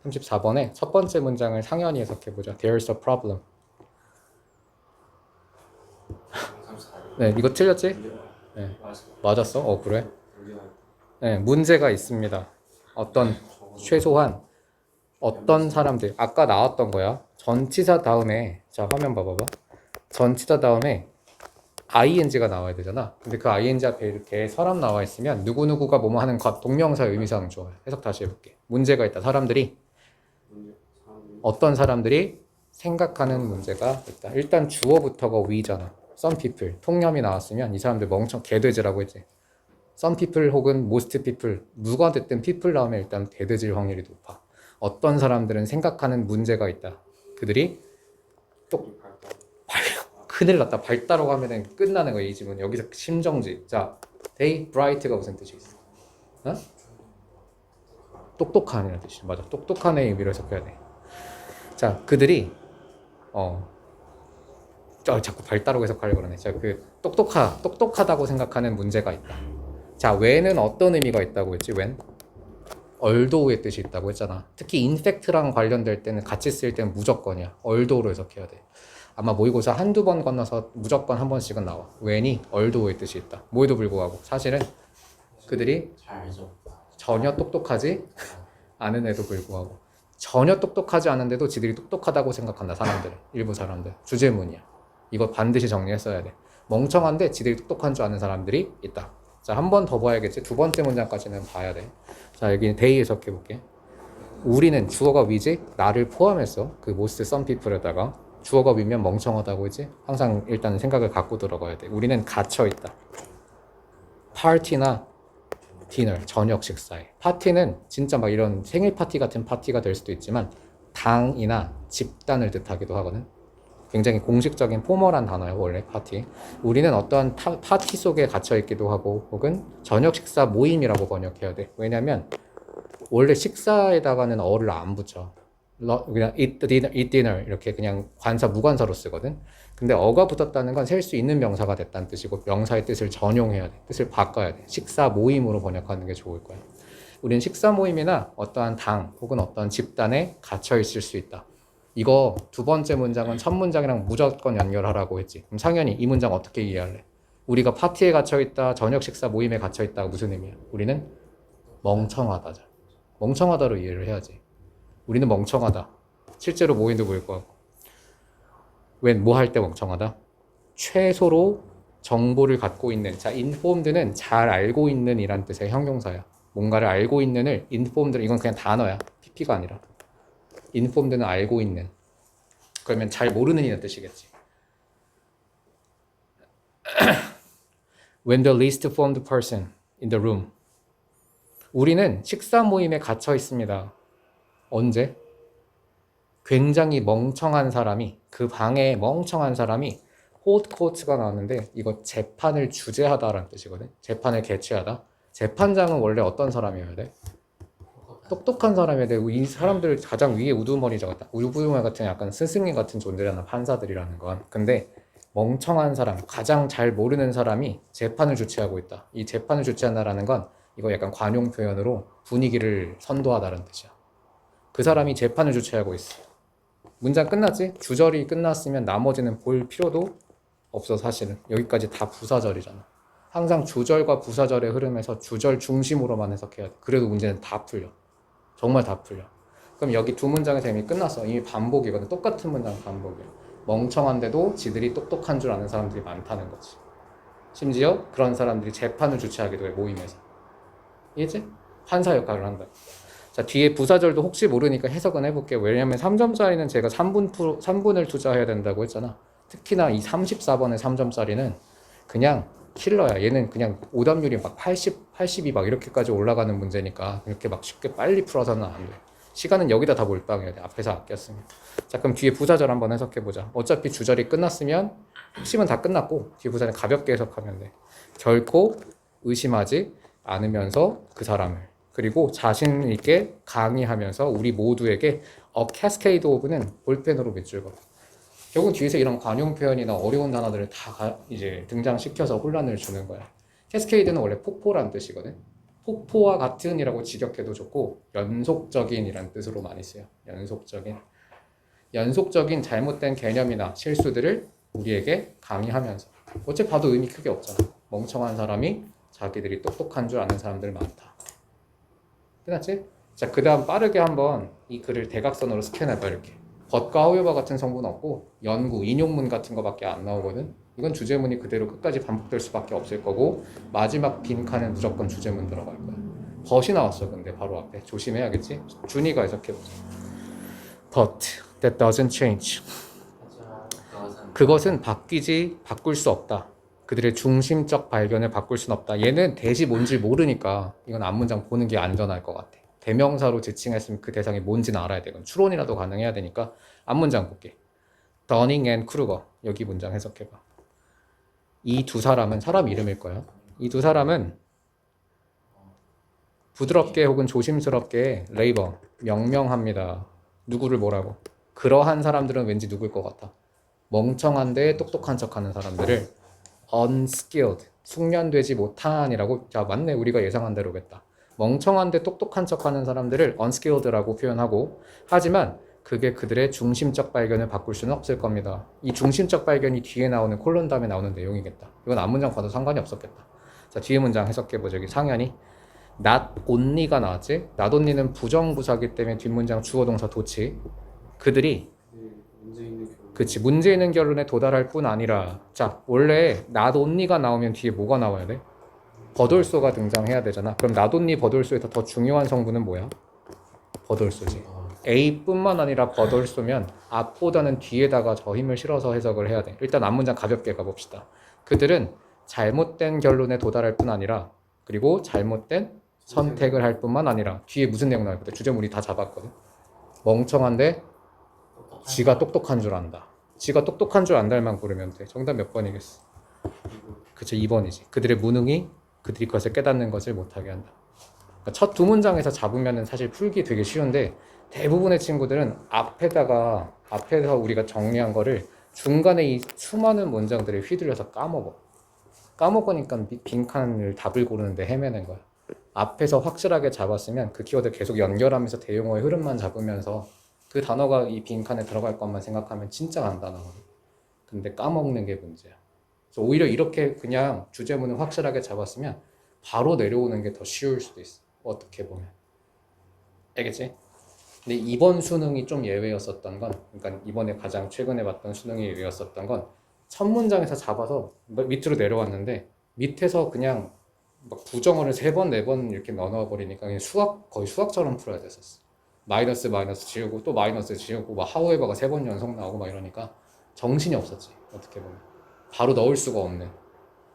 34번에 첫 번째 문장을 상연히 해석해보자. There's a problem. 네, 이거 틀렸지? 네, 맞았어? 그래? 네, 문제가 있습니다. 어떤, 최소한 어떤 사람들, 아까 나왔던 거야. 전치사 다음에, 자, 화면 봐봐봐. 전치사 다음에 ing가 나와야 되잖아. 근데 그 ing 앞에 이렇게 사람 나와 있으면 누구누구가 뭐뭐 하는 것, 동명사 의미사항 좋아요. 해석 다시 해볼게. 문제가 있다. 사람들이, 어떤 사람들이 생각하는 문제가 있다. 일단 주어부터가 we잖아. Some people. 통념이 나왔으면 이 사람들 개돼지라고 했지. Some people 혹은 most people. 누가 됐든 people 나오면 일단 개돼질 확률이 높아. 어떤 사람들은 생각하는 문제가 있다. 그들이 또 큰일 났다. 밝다라고 하면 끝나는 거야. 이 지문. 여기서 심정지. 자, they bright가 무슨 뜻이 있어? 어? 똑똑한이라는 뜻이야. 맞아. 똑똑한 의 의미로 해석해야 돼. 자, 그들이 자꾸 밝다라고 해석하려고 그러네. 자, 똑똑하다고 생각하는 문제가 있다. 자, when은 어떤 의미가 있다고 했지? when? although의 뜻이 있다고 했잖아. 특히 infact랑 관련될 때는 같이 쓸 때는 무조건이야. although로 해석해야 돼. 아마 모의고사 한두 번 건너서 무조건 한 번씩은 나와. when이 although의 뜻이 있다. 뭐에도 불구하고 사실은 그들이 전혀 똑똑하지 않은에도 불구하고 전혀 똑똑하지 않은데도 지들이 똑똑하다고 생각한다. 사람들은. 일부 사람들. 주제문이야. 이거 반드시 정리했어야 돼. 멍청한데 지들이 똑똑한 줄 아는 사람들이 있다. 자, 한 번 더 봐야겠지. 두 번째 문장까지는 봐야 돼. 자, 여기 they 해석해볼게. 우리는 주어가 위지? 나를 포함해서 그 most some people에다가 주어가 위면 멍청하다고 했지? 항상 일단 생각을 갖고 들어가야 돼. 우리는 갇혀있다. 파티나 디너, 저녁 식사에. 파티는 진짜 막 이런 생일 파티 같은 파티가 될 수도 있지만 당이나 집단을 뜻하기도 하거든. 굉장히 공식적인 포멀한 단어예요. 원래 파티. 우리는 어떠한 파티 속에 갇혀있기도 하고 혹은 저녁 식사 모임이라고 번역해야 돼. 왜냐면 원래 식사에다가는 어를 안 붙여. 그냥 eat dinner 이렇게 그냥 무관사로 쓰거든. 근데 어가 붙었다는 건 셀 수 있는 명사가 됐다는 뜻이고 명사의 뜻을 전용해야 돼. 뜻을 바꿔야 돼. 식사 모임으로 번역하는 게 좋을 거야. 우리는 식사 모임이나 어떠한 당 혹은 어떠한 집단에 갇혀 있을 수 있다. 이거 두 번째 문장은 첫 문장이랑 무조건 연결하라고 했지. 그럼 상현이 이 문장 어떻게 이해할래? 우리가 파티에 갇혀 있다, 저녁 식사 모임에 갇혀 있다가 무슨 의미야? 우리는 멍청하다죠. 멍청하다로 이해를 해야지. 우리는 멍청하다. 실제로 모임도 보일 거고. 웬 뭐 할 때 멍청하다? 최소로 정보를 갖고 있는. 자, informed는 잘 알고 있는 이란 뜻의 형용사야. 뭔가를 알고 있는을 informed, 이건 그냥 단어야. PP가 아니라. informed는 알고 있는. 그러면 잘 모르는 이란 뜻이겠지. When the least informed person in the room. 우리는 식사 모임에 갇혀 있습니다. 언제? 굉장히 멍청한 사람이, 그 방에 멍청한 사람이 hold court가 나왔는데 이거 재판을 주재하다라는 뜻이거든. 재판을 개최하다. 재판장은 원래 어떤 사람이어야 돼? 똑똑한 사람이어야 돼. 이 사람들 가장 위에 우두머리 같은 약간 스승님 같은 존재잖아. 판사들이라는 건. 근데 멍청한 사람, 가장 잘 모르는 사람이 재판을 주최하고 있다. 이 재판을 주최한다라는 건 이거 약간 관용 표현으로 분위기를 선도하다라는 뜻이야. 그 사람이 재판을 주최하고 있어. 문장 끝났지? 주절이 끝났으면 나머지는 볼 필요도 없어. 사실은 여기까지 다 부사절이잖아. 항상 주절과 부사절의 흐름에서 주절 중심으로만 해석해야 돼. 그래도 문제는 다 풀려. 정말 다 풀려. 그럼 여기 두 문장에서 이미 끝났어. 이미 반복이거든. 똑같은 문장 반복이야. 멍청한데도 지들이 똑똑한 줄 아는 사람들이 많다는 거지. 심지어 그런 사람들이 재판을 주최하기도 해. 모임에서. 이해지? 판사 역할을 한다. 자, 뒤에 부사절도 혹시 모르니까 해석은 해볼게요. 왜냐면 3점짜리는 제가 3분을 투자해야 된다고 했잖아. 특히나 이 34번의 3점짜리는 그냥 킬러야. 얘는 그냥 오답률이 막 80, 82 막 이렇게까지 올라가는 문제니까 이렇게 막 쉽게 빨리 풀어서는 안 돼. 시간은 여기다 다 몰빵해야 돼. 앞에서 아꼈으면. 자, 그럼 뒤에 부사절 한번 해석해보자. 어차피 주절이 끝났으면 핵심은 다 끝났고 뒤에 부사절 가볍게 해석하면 돼. 결코 의심하지 않으면서 그 사람을. 그리고 자신 있게 강의하면서 우리 모두에게 cascade of는 볼펜으로 밑줄 그어. 결국 뒤에서 이런 관용 표현이나 어려운 단어들을 다 이제 등장시켜서 혼란을 주는 거야. cascade는 원래 폭포란 뜻이거든. 폭포와 같은이라고 직역해도 좋고 연속적인이라는 뜻으로 많이 써요. 연속적인 잘못된 개념이나 실수들을 우리에게 강의하면서 어째 봐도 의미 크게 없잖아. 멍청한 사람이 자기들이 똑똑한 줄 아는 사람들 많다. 끝났지? 자, 그 다음 빠르게 한번 이 글을 대각선으로 스캔해봐. 이렇게 but과 however 같은 성분 없고 연구, 인용문 같은 거밖에 안 나오거든. 이건 주제문이 그대로 끝까지 반복될 수밖에 없을 거고 마지막 빈칸은 무조건 주제문 들어갈 거야. but이 나왔어. 근데 바로 앞에 조심해야겠지? 준이가 해석해보자. But that doesn't change. 그것은 바꿀 수 없다. 그들의 중심적 발견을 바꿀 수는 없다. 얘는 대시 뭔지 모르니까 이건 앞문장 보는 게 안전할 것 같아. 대명사로 지칭했으면 그 대상이 뭔지는 알아야 되거든. 추론이라도 가능해야 되니까 앞문장 볼게. 더닝 앤 크루거. 여기 문장 해석해봐. 이 두 사람은 사람 이름일 거야. 이 두 사람은 부드럽게 혹은 조심스럽게 레이버 명명합니다. 누구를 뭐라고? 그러한 사람들은 왠지 누구일 것 같아? 멍청한데 똑똑한 척하는 사람들을 unskilled, 숙련되지 못한이라고. 자, 맞네. 우리가 예상한 대로겠다. 멍청한데 똑똑한 척하는 사람들을 unskilled라고 표현하고, 하지만 그게 그들의 중심적 발견을 바꿀 수는 없을 겁니다. 이 중심적 발견이 뒤에 나오는 콜론 다음에 나오는 내용이겠다. 이건 앞문장 봐도 상관이 없었겠다. 자, 뒤에 문장 해석해보자. 여기 상현이 not only가 나왔지? not only는 부정부사기 때문에 뒷문장 주어동사 도치. 그들이 문제 있는 결론에 도달할 뿐 아니라, 자, 원래 not only가 나오면 뒤에 뭐가 나와야 돼? 버돌소가 등장해야 되잖아. 그럼 not only 버돌소에서 더 중요한 성분은 뭐야? 버돌소지. A뿐만 아니라 버돌소면 앞보다는 뒤에다가 더 힘을 실어서 해석을 해야 돼. 일단 앞문장 가볍게 가봅시다. 그들은 잘못된 결론에 도달할 뿐 아니라, 그리고 잘못된 선택을 할 뿐만 아니라, 뒤에 무슨 내용 나왔거든? 주제물이 다 잡았거든. 멍청한데 지가 똑똑한 줄 안다. 지가 똑똑한 줄 안달만 고르면 돼. 정답 몇 번이겠어? 그쵸, 2번이지. 그들의 무능이 그들이 그것을 깨닫는 것을 못하게 한다. 그러니까 첫 두 문장에서 잡으면 사실 풀기 되게 쉬운데, 대부분의 친구들은 앞에서 우리가 정리한 거를 중간에 이 수많은 문장들을 휘둘려서 까먹으니까 빈칸을 답을 고르는데 헤매는 거야. 앞에서 확실하게 잡았으면 그 키워드 계속 연결하면서 대용어의 흐름만 잡으면서 그 단어가 이 빈칸에 들어갈 것만 생각하면 진짜 간단하거든. 근데 까먹는 게 문제야. 그래서 오히려 이렇게 그냥 주제문을 확실하게 잡았으면 바로 내려오는 게 더 쉬울 수도 있어. 어떻게 보면. 알겠지? 근데 이번 수능이 좀 예외였었던 건, 그러니까 이번에 가장 최근에 봤던 수능이 예외였었던 건, 첫 문장에서 잡아서 밑으로 내려왔는데 밑에서 그냥 막 부정어를 3번, 4번 이렇게 넣어버리니까 그냥 거의 수학처럼 풀어야 됐었어. 마이너스 지우고 또 마이너스 지우고 막 하우에버가 3번 연속 나오고 막 이러니까 정신이 없었지. 어떻게 보면 바로 넣을 수가 없는,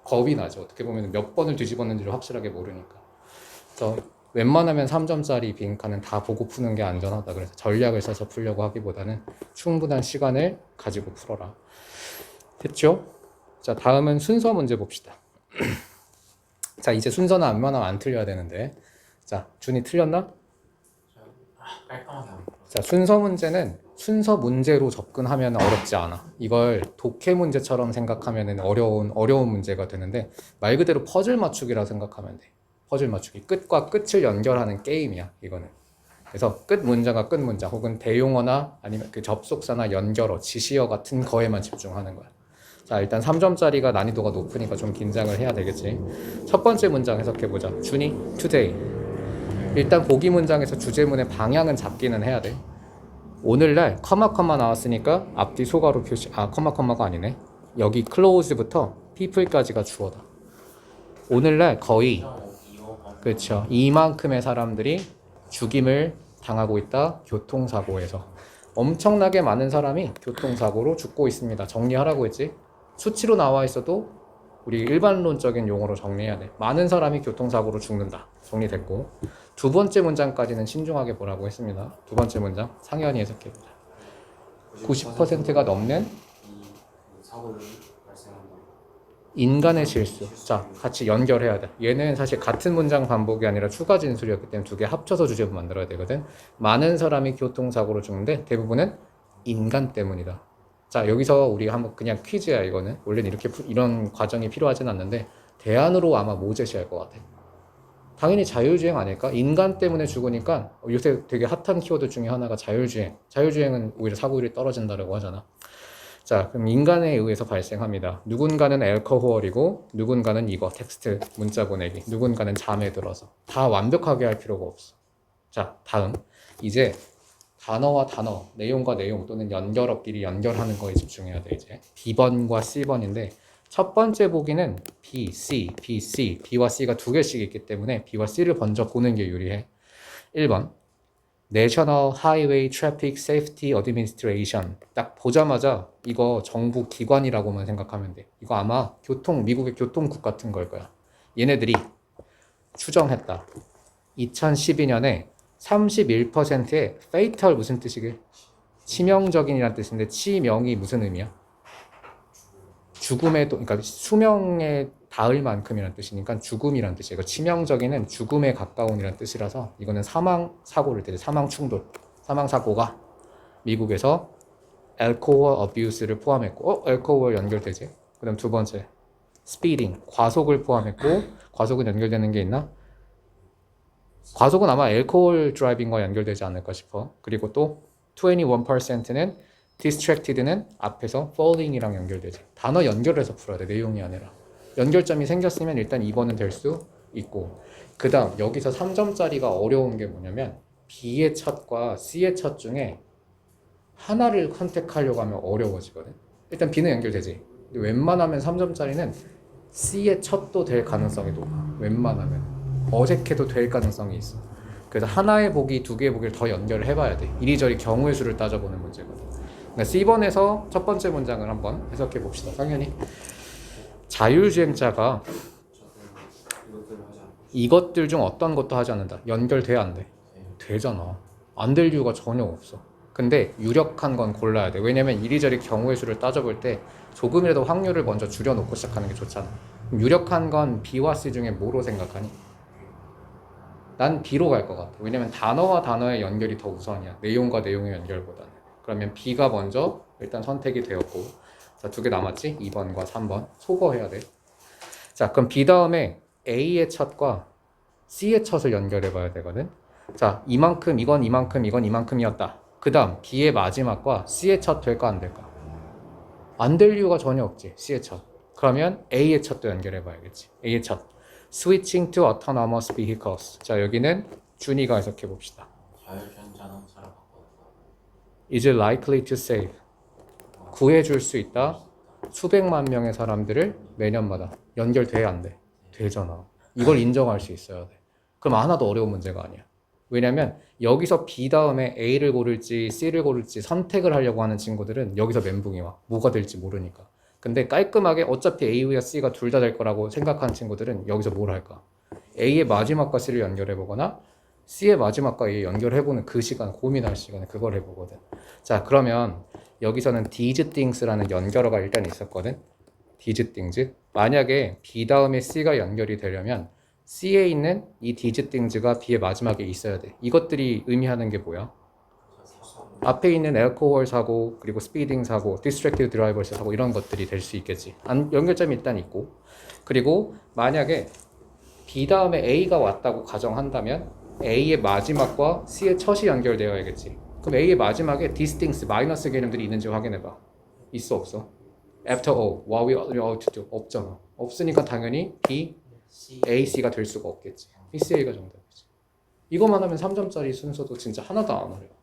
겁이 나죠. 어떻게 보면 몇 번을 뒤집었는지를 확실하게 모르니까. 그래서 웬만하면 3점짜리 빈칸은 다 보고 푸는 게 안전하다. 그래서 전략을 써서 풀려고 하기보다는 충분한 시간을 가지고 풀어라. 됐죠? 자, 다음은 순서 문제 봅시다. 자, 이제 순서는 웬만하면 안 틀려야 되는데, 자, 준이 틀렸나? 깔끔하게 안 자, 순서 문제는 순서 문제로 접근하면 어렵지 않아. 이걸 독해 문제처럼 생각하면 어려운 문제가 되는데, 말 그대로 퍼즐 맞추기라 생각하면 돼. 퍼즐 맞추기. 끝과 끝을 연결하는 게임이야, 이거는. 그래서 끝 문장과 끝 문장, 혹은 대용어나 아니면 그 접속사나 연결어, 지시어 같은 거에만 집중하는 거야. 자, 일단 3점짜리가 난이도가 높으니까 좀 긴장을 해야 되겠지. 첫 번째 문장 해석해보자. 준이, today. 일단 보기 문장에서 주제문의 방향은 잡기는 해야 돼. 오늘날 커마 나왔으니까 앞뒤 소가로 표시. 커마가 아니네. 여기 close부터 people까지가 주어다. 오늘날 거의, 그렇죠, 이만큼의 사람들이 죽임을 당하고 있다. 교통사고에서 엄청나게 많은 사람이 교통사고로 죽고 있습니다. 정리하라고 했지. 수치로 나와 있어도 우리 일반론적인 용어로 정리해야 돼. 많은 사람이 교통사고로 죽는다. 정리됐고, 두 번째 문장까지는 신중하게 보라고 했습니다. 두 번째 문장 상현이 해석해보자. 90%가 넘는 사고를 발생한다. 인간의 실수. 자, 같이 연결해야 돼. 얘는 사실 같은 문장 반복이 아니라 추가 진술이었기 때문에 두 개 합쳐서 주제문 만들어야 되거든. 많은 사람이 교통사고로 죽는데 대부분은 인간 때문이다. 자, 여기서 우리 한번 그냥 퀴즈야. 이거는 원래는 이런 과정이 필요하진 않는데 대안으로 아마 뭐 제시할 것 같아? 당연히 자율주행 아닐까? 인간 때문에 죽으니까 요새 되게 핫한 키워드 중에 하나가 자율주행. 자율주행은 오히려 사고율이 떨어진다고 하잖아. 자, 그럼 인간에 의해서 발생합니다. 누군가는 알코올이고 누군가는 이거 텍스트 문자 보내기. 누군가는 잠에 들어서. 다 완벽하게 할 필요가 없어. 자, 다음. 이제 단어와 단어, 내용과 내용 또는 연결어끼리 연결하는 거에 집중해야 돼, 이제. B번과 C번인데 첫 번째 보기는 B, C, B, C, B와 C가 두 개씩 있기 때문에 B와 C를 먼저 보는 게 유리해. 1번 National Highway Traffic Safety Administration. 딱 보자마자 이거 정부 기관이라고만 생각하면 돼. 이거 아마 미국의 교통국 같은 걸 거야. 얘네들이 추정했다. 2012년에 31%의 fatal 무슨 뜻이게? 치명적인이란 뜻인데 치명이 무슨 의미야? 죽음에 그러니까 수명에 닿을 만큼이란 뜻이니까 죽음이란 뜻이에요. 이거 치명적인은 죽음에 가까운이란 뜻이라서 이거는 사망 사고를 뜻해. 사망 충돌, 사망 사고가 미국에서 alcohol abuse를 포함했고, alcohol 연결되지. 그다음 두 번째 speeding, 과속을 포함했고, 과속은 연결되는 게 있나? 과속은 아마 alcohol driving과 연결되지 않을까 싶어. 그리고 또 21%는 distracted는 앞에서 falling이랑 연결되지. 단어 연결해서 풀어야 돼. 내용이 아니라. 연결점이 생겼으면 일단 2번은 될 수 있고, 그 다음 여기서 3점짜리가 어려운 게 뭐냐면 B의 첫과 C의 첫 중에 하나를 선택하려고 하면 어려워지거든. 일단 B는 연결되지. 근데 웬만하면 3점짜리는 C의 첫도 될 가능성이 높아. 웬만하면 어색해도 될 가능성이 있어. 그래서 하나의 보기, 두 개의 보기를 더 연결을 해봐야 돼. 이리저리 경우의 수를 따져보는 문제거든. 그러니까 C번에서 첫 번째 문장을 한번 해석해 봅시다. 당연히 자율주행자가 이것들을 하지 않고 이것들 중 어떤 것도 하지 않는다. 연결돼야 안 돼? 되잖아. 안 될 이유가 전혀 없어. 근데 유력한 건 골라야 돼. 왜냐면 이리저리 경우의 수를 따져볼 때 조금이라도 확률을 먼저 줄여놓고 시작하는 게 좋잖아. 그럼 유력한 건 B와 C 중에 뭐로 생각하니? 난 B로 갈 것 같아. 왜냐면 단어와 단어의 연결이 더 우선이야. 내용과 내용의 연결보다는. 그러면 B가 먼저 일단 선택이 되었고, 자, 두 개 남았지? 2번과 3번. 소거해야 돼. 자, 그럼 B 다음에 A의 첫과 C의 첫을 연결해 봐야 되거든. 자, 이만큼, 이건 이만큼, 이건 이만큼이었다. 그 다음 B의 마지막과 C의 첫 될까 안 될까? 안 될 이유가 전혀 없지. C의 첫. 그러면 A의 첫도 연결해 봐야겠지. A의 첫. Switching to autonomous vehicles. 자, 여기는 준이가 해석해 봅시다. 자율주행 자동차를 바꿔서 Is likely to save. 구해줄 수 있다. 수백만 명의 사람들을 매년마다. 연결돼야 안 돼? 되잖아. 이걸 인정할 수 있어야 돼. 그럼 하나도 어려운 문제가 아니야. 왜냐면 여기서 B 다음에 A를 고를지 C를 고를지 선택을 하려고 하는 친구들은 여기서 멘붕이 와. 뭐가 될지 모르니까. 근데 깔끔하게 어차피 A와 C가 둘 다 될 거라고 생각하는 친구들은 여기서 뭘 할까? A의 마지막과 C를 연결해 보거나 C의 마지막과 A 연결해보는 그 시간, 고민할 시간에 그걸 해보거든. 자, 그러면 여기서는 these things라는 연결어가 일단 있었거든. these things. 만약에 B 다음에 C가 연결이 되려면 C에 있는 이 these things가 B의 마지막에 있어야 돼. 이것들이 의미하는 게 뭐야? 앞에 있는 알코올 사고, 그리고 스피딩 사고, 디스트랙티브 드라이버스 사고 이런 것들이 될 수 있겠지. 연결점이 일단 있고, 그리고 만약에 B 다음에 A가 왔다고 가정한다면 A의 마지막과 C의 첫이 연결되어야겠지. 그럼 A의 마지막에 distincts, 마이너스 개념들이 있는지 확인해봐. 있어 없어? After all, what we ought to do. 없잖아. 없으니까 당연히 B, A, C가 될 수가 없겠지. B, C, A가 정답이지. 이것만 하면 3점짜리 순서도 진짜 하나도 안 어려워.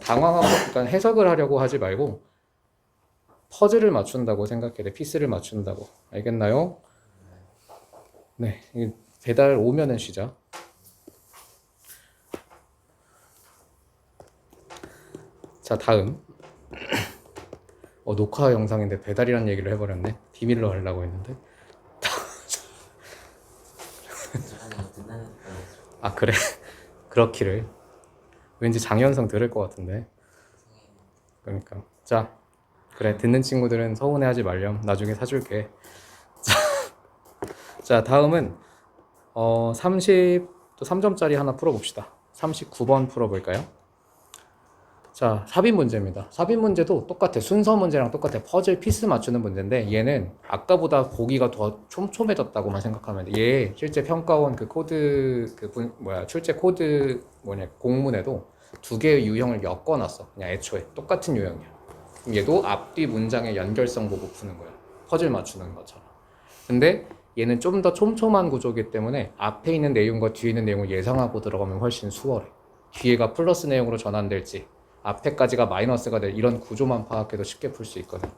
당황하고 그러니까 해석을 하려고 하지 말고 퍼즐을 맞춘다고 생각해야 돼. 피스를 맞춘다고. 알겠나요? 네, 배달 오면은 쉬자. 자, 다음. 녹화 영상인데 배달이란 얘기를 해버렸네. 비밀로 하려고 했는데. 아, 그래? 그렇기를. 왠지 장현성 들을 것 같은데. 그러니까. 자, 그래. 듣는 친구들은 서운해하지 말렴. 나중에 사줄게. 자, 다음은 30, 또 3점짜리 하나 풀어봅시다. 39번 풀어볼까요? 자, 삽입 문제입니다. 삽입 문제도 똑같아. 순서 문제랑 똑같아. 퍼즐 피스 맞추는 문제인데 얘는 아까보다 보기가 더 촘촘해졌다고만 생각하면 돼. 얘 실제 평가원 그 코드 출제 코드 공문에도 두 개의 유형을 엮어놨어. 그냥 애초에 똑같은 유형이야. 그럼 얘도 앞뒤 문장의 연결성 보고 푸는 거야. 퍼즐 맞추는 것처럼. 근데 얘는 좀 더 촘촘한 구조이기 때문에 앞에 있는 내용과 뒤에 있는 내용을 예상하고 들어가면 훨씬 수월해. 뒤에가 플러스 내용으로 전환될지 앞에까지가 마이너스가 될 이런 구조만 파악해도 쉽게 풀 수 있거든.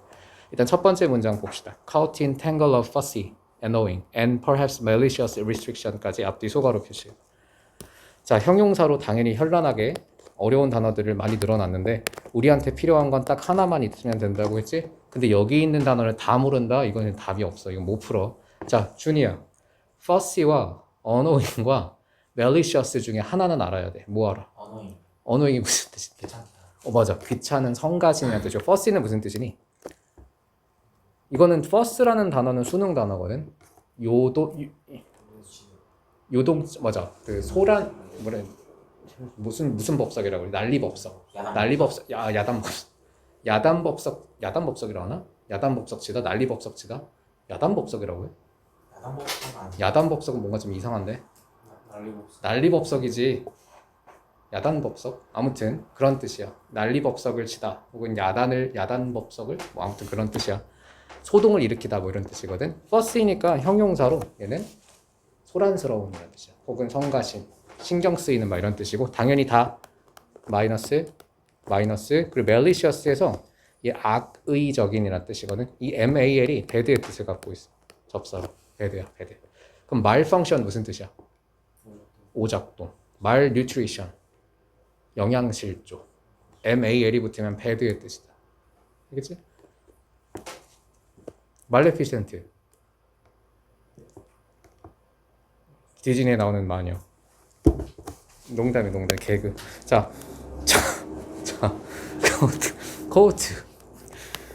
일단 첫 번째 문장 봅시다. Caught in tangle of fussy, annoying, and perhaps malicious restriction까지 앞뒤 소가로 표시. 자, 형용사로 당연히 현란하게 어려운 단어들을 많이 늘어났는데 우리한테 필요한 건 딱 하나만 있으면 된다고 했지? 근데 여기 있는 단어를 다 모른다? 이거는 답이 없어. 이건 못 풀어. 자, 준이야. fussy와 annoying과 malicious 중에 하나는 알아야 돼. 뭐 알아? 언어인 annoying이 무슨 뜻인데? 괜찮다. 맞아. 귀찮은 성가신이라는 뜻이죠. fussy는 무슨 뜻이니? 이거는 fuss라는 단어는 수능 단어거든. 요동 맞아. 그 소란 뭐래 무슨 법석이라고 그래? 난리법석. 난리법석. 야단법석. 야단법석이라고 하나? 야단법석치다. 난리법석치다. 야단법석이라고 해? 야단법석 아니야? 야단법석은 뭔가 좀 이상한데. 난리법석. 난리법석이지. 야단법석? 아무튼 그런 뜻이야. 난리법석을 치다. 혹은 야단법석을 뭐 아무튼 그런 뜻이야. 소동을 일으키다 뭐 이런 뜻이거든. fuss이니까 형용사로 얘는 소란스러운 이런 뜻이야. 혹은 성가신, 신경 쓰이는 막 이런 뜻이고 당연히 다 마이너스 그리고 malicious에서 얘 악의적인이라는 뜻이거든. 이 mal이 bad의 뜻을 갖고 있어. 접사로 bad야 bad. 그럼 malfunction 무슨 뜻이야? 오작동. malnutrition 영양실조. mal이 붙으면 bad의 뜻이다. 알겠지? maleficent 디즈니에 나오는 마녀. 농담 개그. 자,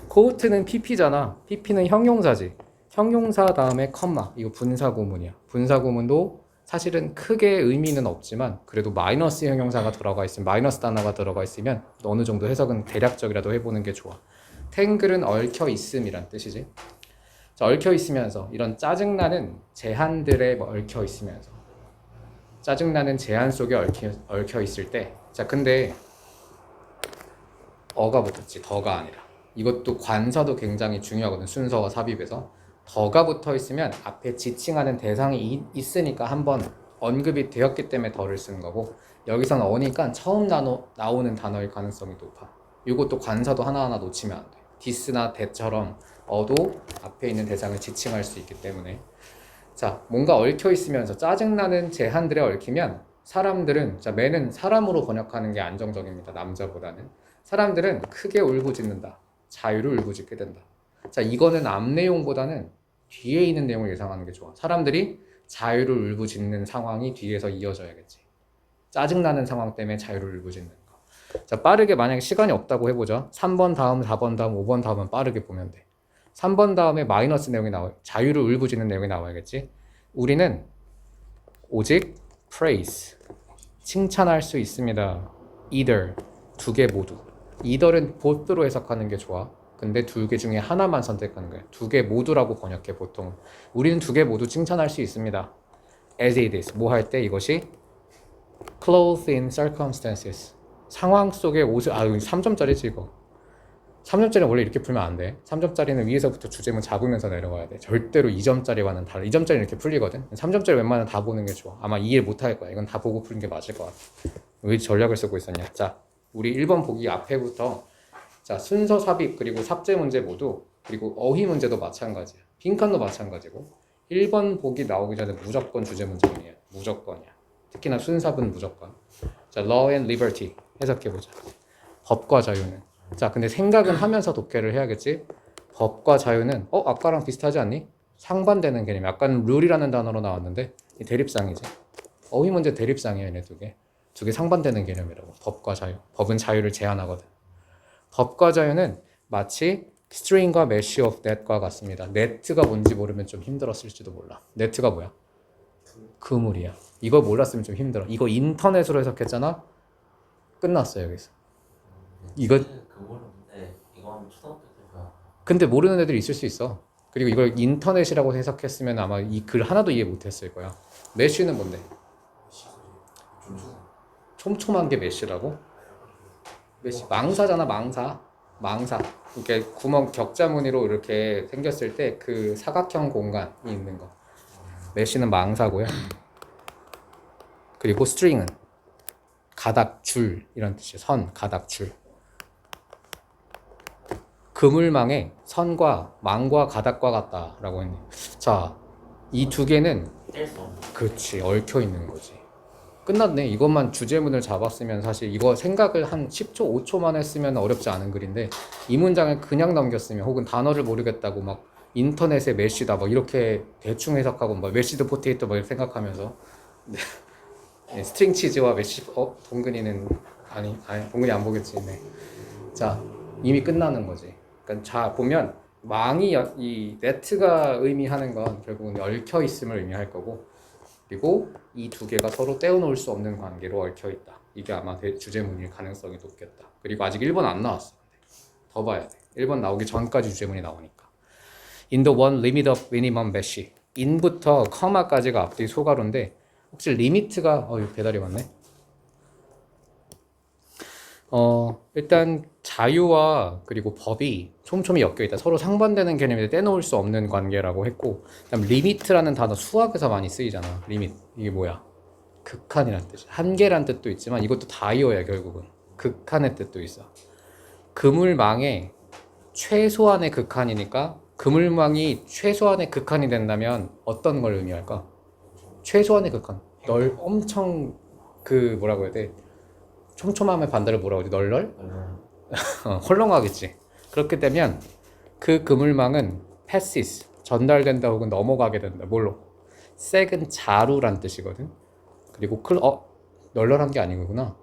코우트는 pp잖아. pp는 형용사지. 형용사 다음에 컴마. 이거 분사구문이야. 분사구문도 사실은 크게 의미는 없지만 그래도 마이너스 형용사가 들어가 있으면 마이너스 단어가 들어가 있으면 어느 정도 해석은 대략적이라도 해보는 게 좋아. 탱글은 얽혀 있음이란 뜻이지. 자, 얽혀 있으면서 이런 짜증나는 제한들에 얽혀 있으면서 짜증나는 제한 속에 얽혀 있을 때, 자 근데 어가 붙었지 더가 아니라. 이것도 관사도 굉장히 중요하거든. 순서와 삽입에서 더가 붙어 있으면 앞에 지칭하는 대상이 있으니까 한번 언급이 되었기 때문에 더를 쓰는 거고, 여기서는 어니까 처음 나오는 단어일 가능성이 높아. 이것도 관사도 하나하나 놓치면 안 돼. 디스나 대처럼 어도 앞에 있는 대상을 지칭할 수 있기 때문에. 자, 뭔가 얽혀 있으면서 짜증나는 제한들에 얽히면 사람들은, 자, 매는 사람으로 번역하는 게 안정적입니다. 남자보다는. 사람들은 크게 울부짖는다. 자유를 울부짖게 된다. 자, 이거는 앞 내용보다는 뒤에 있는 내용을 예상하는 게 좋아. 사람들이 자유를 울부짖는 상황이 뒤에서 이어져야겠지. 짜증나는 상황 때문에 자유를 울부짖는 거. 자, 빠르게 만약에 시간이 없다고 해보자. 3번 다음, 4번 다음, 5번 다음은 빠르게 보면 돼. 3번 다음에 마이너스 내용이 자유를 울부짖는 내용이 나와야겠지. 우리는 오직 praise, 칭찬할 수 있습니다. either, 두 개 모두. either는 both로 해석하는 게 좋아. 근데 두 개 중에 하나만 선택하는 거야. 두 개 모두라고 번역해 보통. 우리는 두 개 모두 칭찬할 수 있습니다. as it is, 뭐 할 때 이것이 clothed in circumstances, 상황 속의 옷을, 3점짜리지 이거. 3점짜리는 원래 이렇게 풀면 안 돼. 3점짜리는 위에서부터 주제문 잡으면서 내려가야 돼. 절대로 2점짜리와는 달라. 2점짜리는 이렇게 풀리거든. 3점짜리 웬만하면 다 보는 게 좋아. 아마 이해 못할 거야. 이건 다 보고 푸는 게 맞을 것 같아. 왜 전략을 쓰고 있었냐. 자, 우리 1번 보기 앞에부터, 자, 순서 삽입 그리고 삽제 문제 모두, 그리고 어휘 문제도 마찬가지야. 빈칸도 마찬가지고 1번 보기 나오기 전에 무조건 주제 문제문이야. 무조건이야. 특히나 순삽은 무조건. 자, law and liberty 해석해보자. 법과 자유는. 자, 근데 생각은 하면서 독해를 해야겠지. 법과 자유는 아까랑 비슷하지 않니? 상반되는 개념. 약간 룰이라는 단어로 나왔는데 이 대립상이지. 어휘 문제 대립상이야. 얘네 두 개 상반되는 개념이라고. 법과 자유. 법은 자유를 제한하거든. 법과 자유는 마치 string과 mesh of that과 같습니다. net가 뭔지 모르면 좀 힘들었을지도 몰라. net가 뭐야? 그물이야. 이거 몰랐으면 좀 힘들어. 이거 인터넷으로 해석했잖아. 끝났어 여기서. 이거 그거는데 이건 초등학교 때 배워. 근데 모르는 애들이 있을 수 있어. 그리고 이걸 인터넷이라고 해석했으면 아마 이 글 하나도 이해 못했을 거야. 메쉬는 뭔데? 좀 초등. 촘촘한 게 메쉬라고? 메쉬 망사잖아, 망사. 이렇게 구멍 격자 무늬로 이렇게 생겼을 때 그 사각형 공간이 있는 거. 메쉬는 망사고요. 그리고 스트링은 가닥, 줄 이런 뜻이에요. 선, 가닥, 줄. 그물망에 선과 망과 가닥과 같다라고 했네. 자, 이 두 개는 뗄수 없는. 그렇지 얽혀 있는 거지. 끝났네. 이것만 주제문을 잡았으면 사실 이거 생각을 한 10초, 5초만 했으면 어렵지 않은 글인데 이 문장을 그냥 넘겼으면 혹은 단어를 모르겠다고 막 인터넷에 메쉬다 막 이렇게 대충 해석하고 막 메쉬드 포테이토 막 이렇게 생각하면서 네, 스트링 치즈와 메쉬 동근이는 아니 동근이 안 보겠지. 네. 자 이미 끝나는 거지. 그러니까 자 보면 망이 이 네트가 의미하는 건 결국은 얽혀 있음을 의미할 거고 그리고 이 두 개가 서로 떼어놓을 수 없는 관계로 얽혀 있다. 이게 아마 주제문일 가능성이 높겠다. 그리고 아직 1번 안 나왔어. 더 봐야 돼. 1번 나오기 전까지 주제문이 나오니까. In the one limit of minimum mesh. in부터 커마까지가 앞뒤 소가로인데 혹시 리미트가 배달이 왔네. 일단 자유와 그리고 법이 촘촘히 엮여 있다. 서로 상반되는 개념인데 떼놓을 수 없는 관계라고 했고, 그다음 리미트라는 단어 수학에서 많이 쓰이잖아. 리미트 이게 뭐야? 극한이란 뜻이. 한계란 뜻도 있지만 이것도 다이어야 결국은. 극한의 뜻도 있어. 그물망의 최소한의 극한이니까 그물망이 최소한의 극한이 된다면 어떤 걸 의미할까? 최소한의 극한. 널 엄청 그 뭐라고 해야 돼? 촘촘함의 반대를 뭐라고 하지? 널널? 헐렁하겠지. 그렇게 되면 그 그물망은 passes, 전달된다 혹은 넘어가게 된다. 뭘로? 색은 자루란 뜻이거든. 그리고 널널한 게 아니구나.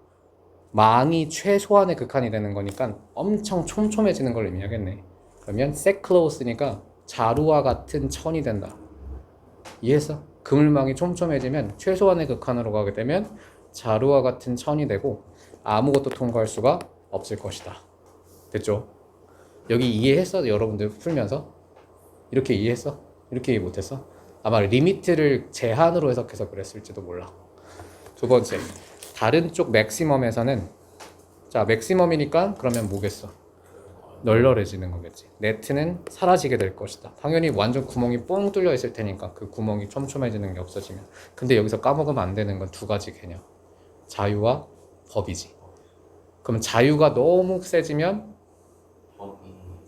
망이 최소한의 극한이 되는 거니까 엄청 촘촘해지는 걸 의미하겠네. 그러면 set close니까 자루와 같은 천이 된다. 이해했어? 그물망이 촘촘해지면 최소한의 극한으로 가게 되면 자루와 같은 천이 되고 아무것도 통과할 수가 없을 것이다. 됐죠? 여기 이해했어? 여러분들 풀면서? 이렇게 이해했어? 이렇게 이해 못했어? 아마 리미트를 제한으로 해석해서 그랬을지도 몰라. 두 번째, 다른 쪽 맥시멈에서는 자 맥시멈이니까 그러면 뭐겠어? 널널해지는 거겠지. 네트는 사라지게 될 것이다. 당연히 완전 구멍이 뻥 뚫려 있을 테니까 그 구멍이 촘촘해지는 게 없어지면. 근데 여기서 까먹으면 안 되는 건 두 가지 개념. 자유와 법이지. 그럼 자유가 너무 세지면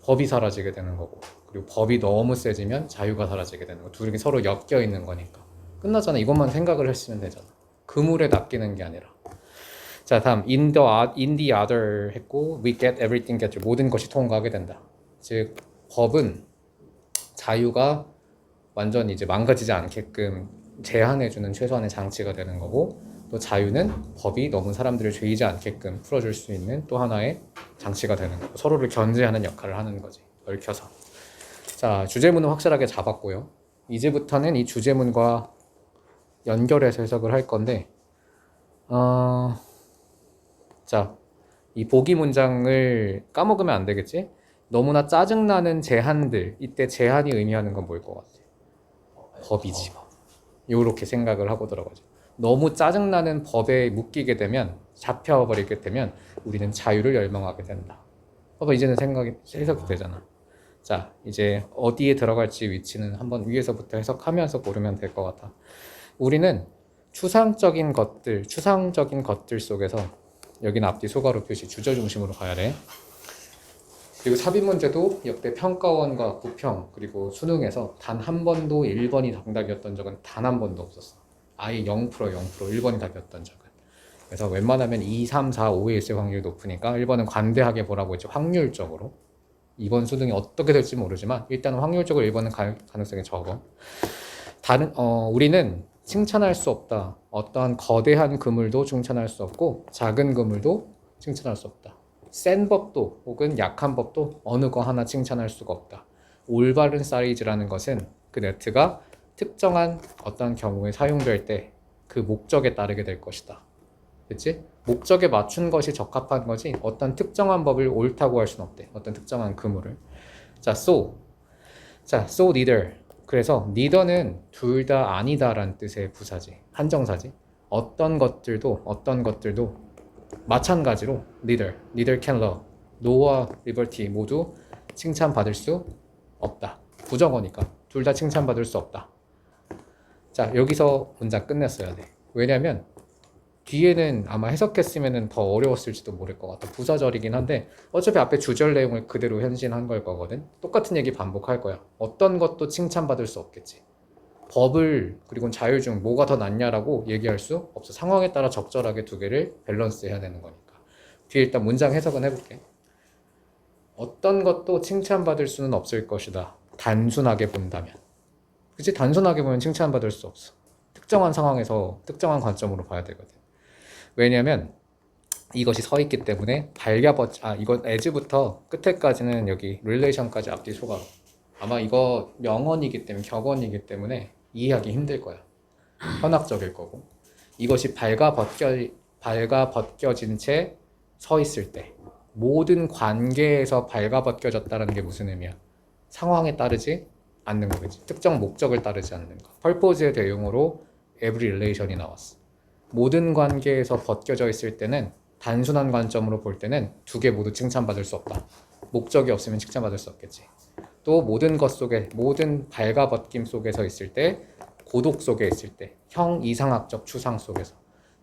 법이 사라지게 되는 거고, 그리고 법이 너무 세지면 자유가 사라지게 되는 거. 둘이 서로 엮여 있는 거니까. 끝나잖아. 이것만 생각을 했으면 되잖아. 그물에 낚이는 게 아니라. 자, 다음 in the other 했고 we get everything get 모든 것이 통과하게 된다. 즉 법은 자유가 완전히 이제 망가지지 않게끔 제한해주는 최소한의 장치가 되는 거고 또 자유는 법이 너무 사람들을 죄이지 않게끔 풀어줄 수 있는 또 하나의 장치가 되는 거고 서로를 견제하는 역할을 하는 거지. 얽혀서. 자, 주제문은 확실하게 잡았고요. 이제부터는 이 주제문과 연결해서 해석을 할 건데 자, 이 보기 문장을 까먹으면 안 되겠지? 너무나 짜증나는 제한들. 이때 제한이 의미하는 건 뭐일 것 같아? 법이지. 요렇게 생각을 하고 들어가죠. 너무 짜증나는 법에 묶이게 되면 잡혀버리게 되면 우리는 자유를 열망하게 된다. 봐봐 이제는 해석이 되잖아. 자 이제 어디에 들어갈지 위치는 한번 위에서부터 해석하면서 고르면 될 것 같아. 우리는 추상적인 것들 속에서 여기는 앞뒤 소가로 표시 주저 중심으로 가야 돼. 그리고 삽입 문제도 역대 평가원과 구평 그리고 수능에서 단 한 번도 1번이 정답이었던 적은 단 한 번도 없었어. 아예 0% 1번이 답이었던 적은. 그래서 웬만하면 2, 3, 4, 5에 있을 확률이 높으니까 1번은 관대하게 보라고 했죠. 확률적으로. 이번 수능이 어떻게 될지 모르지만 일단 확률적으로 1번은 가능성이 적어. 우리는 칭찬할 수 없다. 어떠한 거대한 그물도 칭찬할 수 없고 작은 그물도 칭찬할 수 없다. 센 법도 혹은 약한 법도 어느 거 하나 칭찬할 수가 없다. 올바른 사이즈라는 것은 그 네트가 특정한 어떤 경우에 사용될 때 그 목적에 따르게 될 것이다. 그치? 목적에 맞춘 것이 적합한 거지 어떤 특정한 법을 옳다고 할 수는 없대. 어떤 특정한 의무를. 자, so neither. 그래서 neither는 둘 다 아니다라는 뜻의 부사지. 한정사지. 어떤 것들도 마찬가지로 neither can love. no와 liberty 모두 칭찬받을 수 없다. 부정어니까 둘 다 칭찬받을 수 없다. 자, 여기서 문장 끝냈어야 돼. 왜냐면 뒤에는 아마 해석했으면 더 어려웠을지도 모를 것 같아. 부사절이긴 한데 어차피 앞에 주절 내용을 그대로 현신한 걸 거거든. 똑같은 얘기 반복할 거야. 어떤 것도 칭찬받을 수 없겠지. 법을 그리고 자유 중 뭐가 더 낫냐라고 얘기할 수 없어. 상황에 따라 적절하게 두 개를 밸런스 해야 되는 거니까. 뒤에 일단 문장 해석은 해볼게. 어떤 것도 칭찬받을 수는 없을 것이다. 단순하게 본다면. 그치? 단순하게 보면 칭찬받을 수 없어. 특정한 상황에서 특정한 관점으로 봐야 되거든. 왜냐면 이것이 서 있기 때문에 이건 as부터 끝에까지는 여기 relation까지 앞뒤 소가 아마 이거 명언이기 때문에 격언이기 때문에 이해하기 힘들 거야. 현학적일 거고 이것이 발가벗겨진 채 서 있을 때 모든 관계에서 발가벗겨졌다는 게 무슨 의미야? 상황에 따르지 않는 거겠지. 특정 목적을 따르지 않는 거. purpose의 대용어로 every relation이 나왔어. 모든 관계에서 벗겨져 있을 때는 단순한 관점으로 볼 때는 두 개 모두 칭찬받을 수 없다. 목적이 없으면 칭찬받을 수 없겠지. 또 모든 것 속에 모든 발가벗김 속에서 있을 때 고독 속에 있을 때 형 이상학적 추상 속에서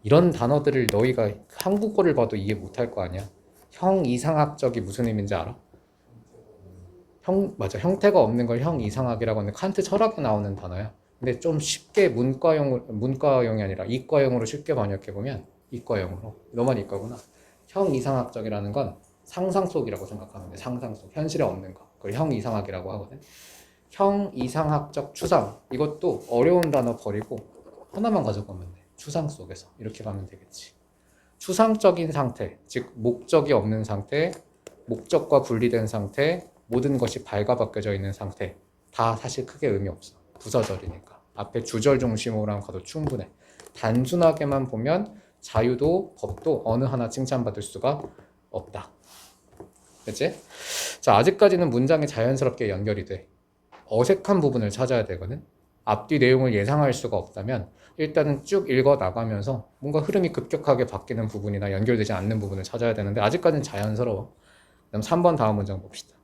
이런 단어들을 너희가 한국어를 봐도 이해 못할 거 아니야. 형 이상학적이 무슨 의미인지 알아? 맞아. 형태가 없는 걸 형 이상학이라고 하는데 칸트 철학에 나오는 단어야. 근데 좀 쉽게 문과용이 아니라 이과용으로 쉽게 번역해보면 이과용으로 너만 이과구나. 형 이상학적이라는 건 상상 속이라고 생각하면 돼. 상상 속 현실에 없는 거 그걸 형 이상학이라고 하거든. 형 이상학적 추상 이것도 어려운 단어 버리고 하나만 가져가면 돼. 추상 속에서 이렇게 가면 되겠지. 추상적인 상태 즉 목적이 없는 상태 목적과 분리된 상태 모든 것이 발가벗겨져 있는 상태 다 사실 크게 의미 없어. 부사절이니까 앞에 주절 중심으로만 가도 충분해. 단순하게만 보면 자유도 법도 어느 하나 칭찬받을 수가 없다. 그치? 자, 아직까지는 문장이 자연스럽게 연결이 돼. 어색한 부분을 찾아야 되거든. 앞뒤 내용을 예상할 수가 없다면 일단은 쭉 읽어 나가면서 뭔가 흐름이 급격하게 바뀌는 부분이나 연결되지 않는 부분을 찾아야 되는데 아직까지는 자연스러워. 그럼 3번 다음 문장 봅시다.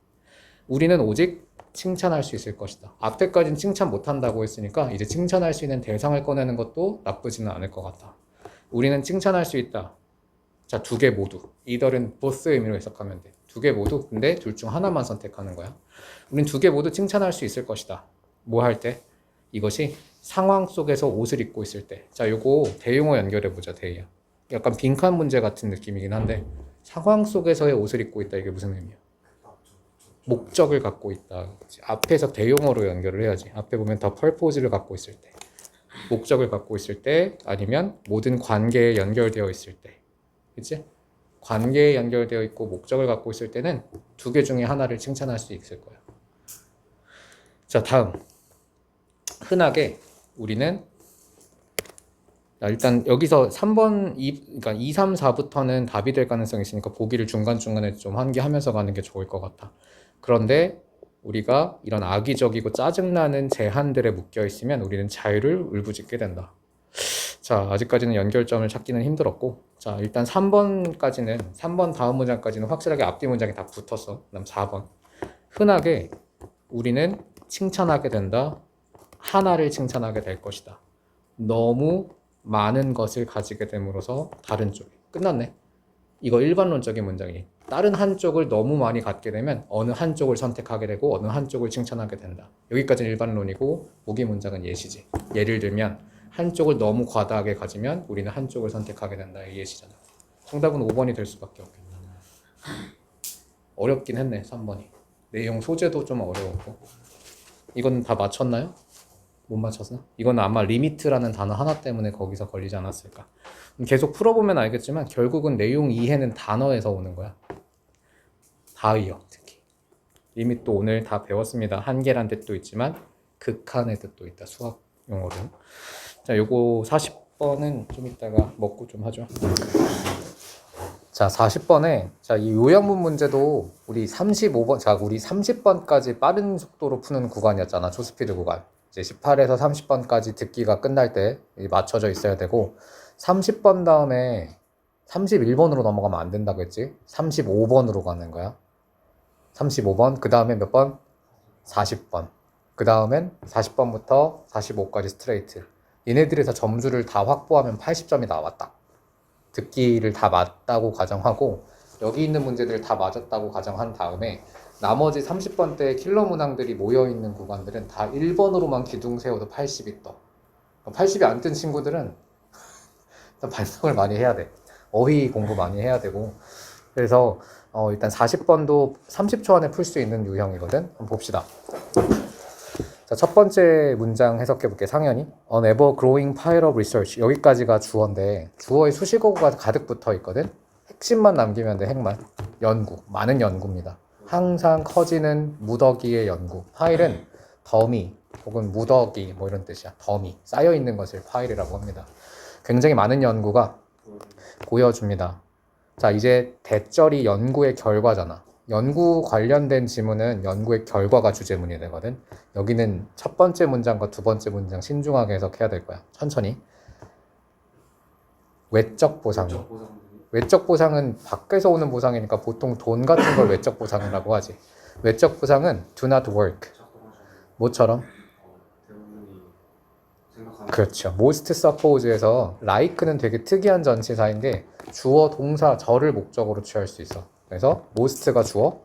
우리는 오직 칭찬할 수 있을 것이다. 앞에까지는 칭찬 못한다고 했으니까 이제 칭찬할 수 있는 대상을 꺼내는 것도 나쁘지는 않을 것 같다. 우리는 칭찬할 수 있다. 자, 두 개 모두. either는 both 의미로 해석하면 돼. 두 개 모두. 근데 둘 중 하나만 선택하는 거야. 우린 두 개 모두 칭찬할 수 있을 것이다. 뭐 할 때? 이것이 상황 속에서 옷을 입고 있을 때. 자, 요거 대용어 연결해 보자. 대야. 약간 빈칸 문제 같은 느낌이긴 한데 상황 속에서의 옷을 입고 있다. 이게 무슨 의미야? 목적을 갖고 있다. 앞에서 대용어로 연결을 해야지. 앞에 보면 더 purpose를 갖고 있을 때, 목적을 갖고 있을 때, 아니면 모든 관계에 연결되어 있을 때, 그치? 관계에 연결되어 있고 목적을 갖고 있을 때는 두 개 중에 하나를 칭찬할 수 있을 거야. 자, 다음 흔하게 우리는 일단 여기서 3번, 그러니까 2, 3, 4부터는 답이 될 가능성이 있으니까 보기를 중간중간에 좀 환기하면서 가는 게 좋을 것 같아. 그런데 우리가 이런 악의적이고 짜증나는 제한들에 묶여 있으면 우리는 자유를 울부짖게 된다. 자, 아직까지는 연결점을 찾기는 힘들었고, 자, 일단 3번 다음 문장까지는 확실하게 앞뒤 문장이 다 붙었어. 그다음 4번. 흔하게 우리는 칭찬하게 된다. 하나를 칭찬하게 될 것이다. 너무 많은 것을 가지게 됨으로써 다른 쪽이 끝났네. 이거 일반론적인 문장이니 다른 한쪽을 너무 많이 갖게 되면 어느 한쪽을 선택하게 되고 어느 한쪽을 칭찬하게 된다. 여기까지는 일반론이고 보기 문장은 예시지. 예를 들면 한쪽을 너무 과다하게 가지면 우리는 한쪽을 선택하게 된다. 이 예시잖아. 정답은 5번이 될 수밖에 없겠다. 어렵긴 했네. 3번이. 내용 소재도 좀 어려웠고. 이건 다 맞췄나요? 못 맞췄나? 이건 아마 리미트라는 단어 하나 때문에 거기서 걸리지 않았을까. 계속 풀어보면 알겠지만 결국은 내용 이해는 단어에서 오는 거야. 다의어 특히. 리밋도 오늘 다 배웠습니다. 한계란 뜻도 있지만 극한의 뜻도 있다. 수학 용어로. 자, 요거 40번은 좀 이따가 먹고 좀 하죠. 자, 40번에, 자, 이 요약문 문제도 우리 35번, 자, 우리 30번까지 빠른 속도로 푸는 구간이었잖아. 초스피드 구간. 이제 18에서 30번까지 듣기가 끝날 때 맞춰져 있어야 되고, 30번 다음에 31번으로 넘어가면 안 된다고 했지? 35번으로 가는 거야. 35번, 그 다음에 몇 번? 40번. 그 다음엔 40번부터 45까지 스트레이트. 얘네들에서 점수를 다 확보하면 80점이 나왔다. 듣기를 다 맞다고 가정하고 여기 있는 문제들을 다 맞았다고 가정한 다음에 나머지 30번대 킬러 문항들이 모여있는 구간들은 다 1번으로만 기둥 세워도 80이 떠. 80이 안 뜬 친구들은 일단 반성을 많이 해야 돼. 어휘 공부 많이 해야 되고. 그래서 일단 40번도 30초 안에 풀 수 있는 유형이거든. 한번 봅시다. 자, 첫 번째 문장 해석해 볼게. 상현이 An ever growing pile of research. 여기까지가 주어인데 주어에 수식어가 가득 붙어 있거든. 핵심만 남기면 돼. 핵만. 연구. 많은 연구입니다. 항상 커지는 무더기의 연구. 파일은 더미 혹은 무더기 뭐 이런 뜻이야. 더미. 쌓여 있는 것을 파일이라고 합니다. 굉장히 많은 연구가 보여줍니다. 자, 이제 대절이 연구의 결과잖아. 연구 관련된 지문은 연구의 결과가 주제문이 되거든. 여기는 첫 번째 문장과 두 번째 문장 신중하게 해석해야 될 거야. 천천히. 외적 보상. 외적 보상은 밖에서 오는 보상이니까 보통 돈 같은 걸 외적 보상이라고 하지. 외적 보상은 do not work. 뭐처럼? 그렇죠. most suppose에서 like는 되게 특이한 전치사인데 주어, 동사, 절을 목적으로 취할 수 있어. 그래서 most가 주어,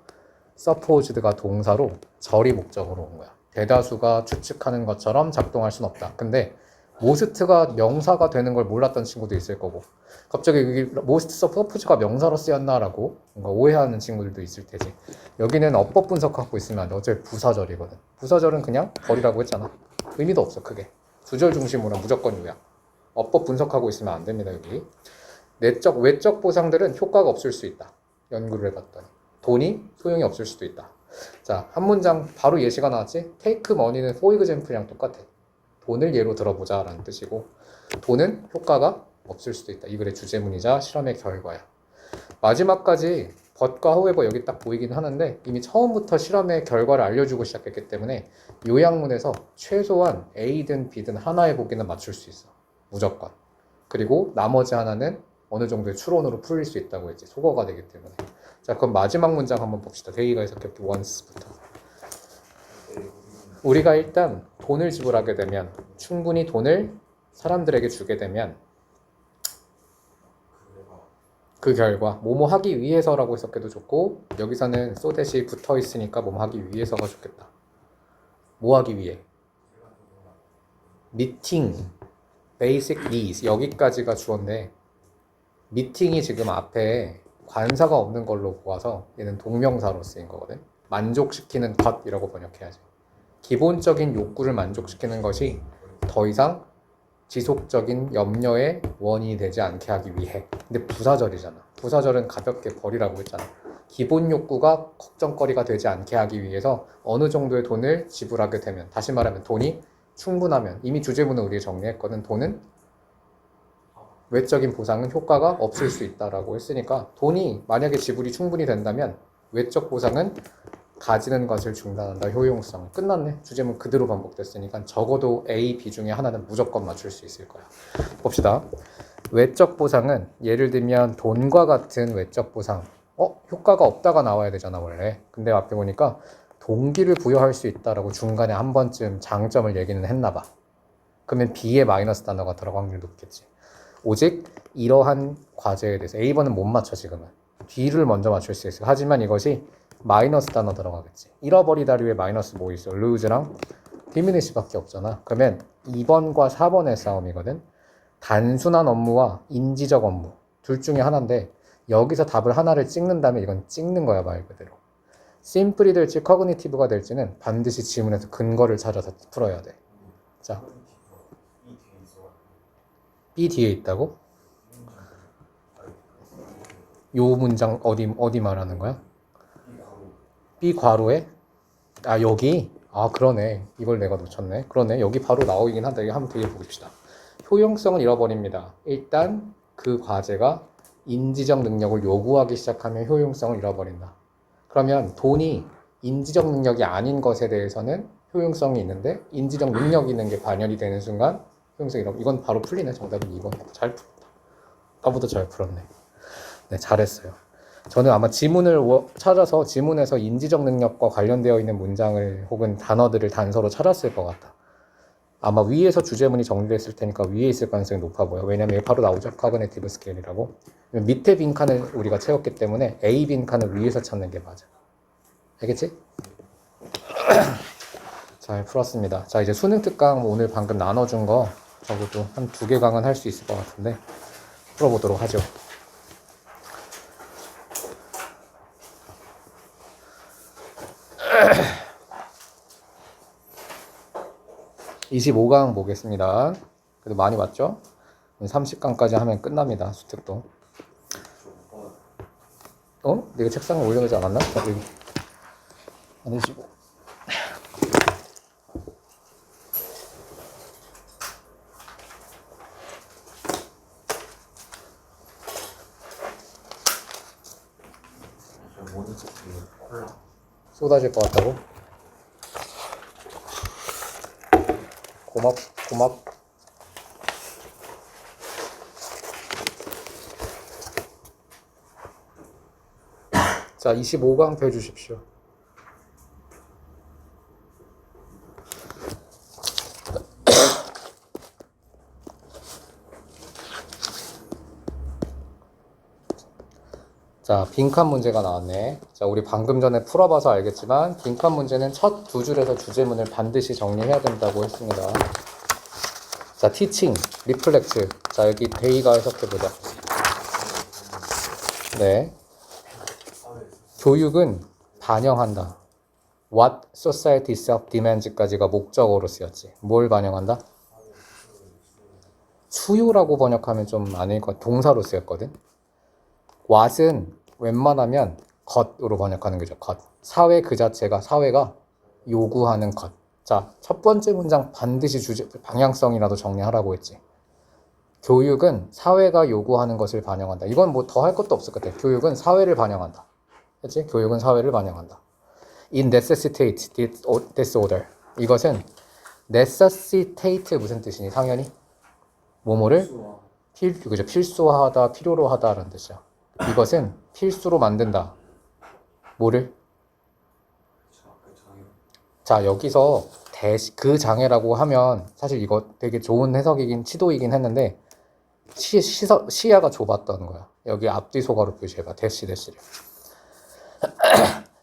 supposed가 동사로 절이 목적으로 온 거야. 대다수가 추측하는 것처럼 작동할 순 없다. 근데 most가 명사가 되는 걸 몰랐던 친구도 있을 거고 갑자기 여기 most supposed가 명사로 쓰였나라고 뭔가 오해하는 친구들도 있을 테지. 여기는 어법 분석하고 있으면 안 돼. 어차피 부사절이거든. 부사절은 그냥 버리라고 했잖아. 의미도 없어 크게. 주절 중심으로 무조건 요약. 어법 분석하고 있으면 안 됩니다. 여기 내적, 외적 보상들은 효과가 없을 수 있다. 연구를 해봤더니 돈이 소용이 없을 수도 있다. 자, 한 문장 바로 예시가 나왔지? take money는 for example이랑 똑같아. 돈을 예로 들어보자 라는 뜻이고 돈은 효과가 없을 수도 있다. 이 글의 주제문이자 실험의 결과야. 마지막까지 but과 however 여기 딱 보이긴 하는데 이미 처음부터 실험의 결과를 알려주고 시작했기 때문에 요약문에서 최소한 A든 B든 하나의 보기는 맞출 수 있어. 무조건. 그리고 나머지 하나는 어느 정도의 추론으로 풀릴 수 있다고 했지. 속어가 되기 때문에. 자, 그럼 마지막 문장 한번 봅시다. 대의가 해석했기 once부터. 우리가 일단 돈을 지불하게 되면 충분히 돈을 사람들에게 주게 되면 그 결과 뭐뭐 하기 위해서라고 해석해도 좋고 여기서는 so that이 붙어 있으니까 뭐뭐 하기 위해서가 좋겠다. 뭐 하기 위해? meeting, basic needs 여기까지가 주어인데 미팅이 지금 앞에 관사가 없는 걸로 보아서 얘는 동명사로 쓰인 거거든. 만족시키는 것이라고 번역해야지. 기본적인 욕구를 만족시키는 것이 더 이상 지속적인 염려의 원인이 되지 않게 하기 위해. 근데 부사절이잖아. 부사절은 가볍게 버리라고 했잖아. 기본 욕구가 걱정거리가 되지 않게 하기 위해서 어느 정도의 돈을 지불하게 되면, 다시 말하면 돈이 충분하면, 이미 주제문은 우리가 정리했거든. 돈은 외적인 보상은 효과가 없을 수 있다라고 했으니까 돈이 만약에 지불이 충분히 된다면 외적 보상은 가지는 것을 중단한다. 효용성. 끝났네. 주제문 그대로 반복됐으니까 적어도 A, B 중에 하나는 무조건 맞출 수 있을 거야. 봅시다. 외적 보상은 예를 들면 돈과 같은 외적 보상. 효과가 없다가 나와야 되잖아 원래. 근데 앞에 보니까 동기를 부여할 수 있다라고 중간에 한 번쯤 장점을 얘기는 했나 봐. 그러면 B에 마이너스 단어가 들어갈 확률이 높겠지. 오직 이러한 과제에 대해서 A번은 못 맞춰 지금은. B를 먼저 맞출 수 있어요. 하지만 이것이 마이너스 단어 들어가겠지. 잃어버리다 류에 마이너스 뭐 있어? lose랑 diminish밖에 없잖아. 그러면 2번과 4번의 싸움이거든. 단순한 업무와 인지적 업무 둘 중에 하나인데 여기서 답을 하나를 찍는다면 이건 찍는 거야 말 그대로. 심플이 될지 cognitive가 될지는 반드시 지문에서 근거를 찾아서 풀어야 돼. 자, B 뒤에 있다고? 요 문장 어디 말하는 거야? B 괄호에? 아 여기? 아 그러네. 이걸 내가 놓쳤네. 그러네. 여기 바로 나오긴 한다. 이거 한번 뒤에 보십시다. 효용성은 잃어버립니다. 일단 그 과제가 인지적 능력을 요구하기 시작하면 효용성을 잃어버린다. 그러면 돈이 인지적 능력이 아닌 것에 대해서는 효용성이 있는데 인지적 능력이 있는 게 반영이 되는 순간 효용성이 잃어. 이건 바로 풀리네. 정답은 2번. 잘 풀었다. 아까보다 잘 풀었네. 네, 잘했어요. 저는 아마 지문을 찾아서 지문에서 인지적 능력과 관련되어 있는 문장을 혹은 단어들을 단서로 찾았을 것 같다. 아마 위에서 주제문이 정리됐을 테니까 위에 있을 가능성이 높아 보여. 왜냐면 바로 나오죠. 커그니티브 스케일이라고. 밑에 빈칸을 우리가 채웠기 때문에 A 빈칸을 위에서 찾는 게 맞아. 알겠지? 잘 풀었습니다. 자, 이제 수능 특강 오늘 방금 나눠준 거 적어도 한 2개 강은 할 수 있을 것 같은데 풀어보도록 하죠. 25강 보겠습니다. 그래도 많이 왔죠? 30강까지 하면 끝납니다. 수특도. 내가 책상에 올려놓지 않았나? 자, 여기. 안 해주고. 모니터 콜라. 쏟아질 것 같다고? 고맙. 자, 25강 펴주십시오. 자, 빈칸 문제가 나왔네. 자, 우리 방금 전에 풀어봐서 알겠지만 빈칸 문제는 첫 2줄에서 주제문을 반드시 정리해야 된다고 했습니다. 자, teaching, reflect. 자, 여기 데이가 해석해보자. 네. 교육은 반영한다. What society itself demands까지가 목적어로 쓰였지. 뭘 반영한다? 수요라고 번역하면 좀 아닐 것 같아. 동사로 쓰였거든. what은 웬만하면 것으로 번역하는 거죠. 것. 사회 그 자체가 사회가 요구하는 것. 자, 첫 번째 문장 반드시 주제 방향성이라도 정리하라고 했지. 교육은 사회가 요구하는 것을 반영한다. 이건 뭐 더 할 것도 없을 것 같아. 교육은 사회를 반영한다. 그렇지? 교육은 사회를 반영한다. It necessitates this order. 이것은 necessitate 무슨 뜻이니? 당연히 뭐뭐를 그죠? 필수화하다, 필요로 하다라는 뜻이야. 이것은 필수로 만든다. 뭐를? 자, 여기서 그 장애라고 하면 사실 이거 되게 좋은 해석이긴 치도이긴 했는데 시야가 좁았던 거야. 여기 앞뒤 소가로 표시해봐. 대시를.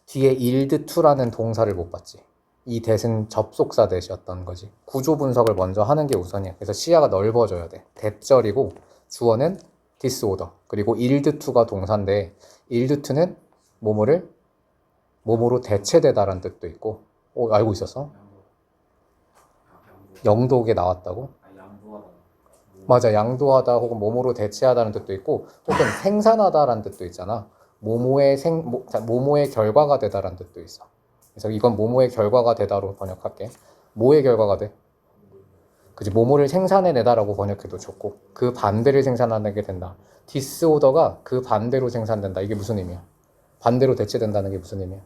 뒤에 일드 투라는 동사를 못 봤지. 이 대는 접속사 대시였던 거지. 구조 분석을 먼저 하는 게 우선이야. 그래서 시야가 넓어져야 돼. 대절이고 주어는 disorder. 그리고 일드 투가 동사인데 일드 투는 뭐뭐로 대체되다라는 뜻도 있고. 알고 있었어? 영독에 나왔다고? 맞아. 양도하다 혹은 뭐뭐로 대체하다는 뜻도 있고 혹은 생산하다라는 뜻도 있잖아. 모모의 결과가 되다라는 뜻도 있어. 그래서 이건 모모의 결과가 되다로 번역할게. 뭐의 결과가 돼? 그치, 모모를 생산해내다라고 번역해도 좋고 그 반대를 생산하게 된다. 디스오더가 그 반대로 생산된다. 이게 무슨 의미야? 반대로 대체된다는 게 무슨 의미야?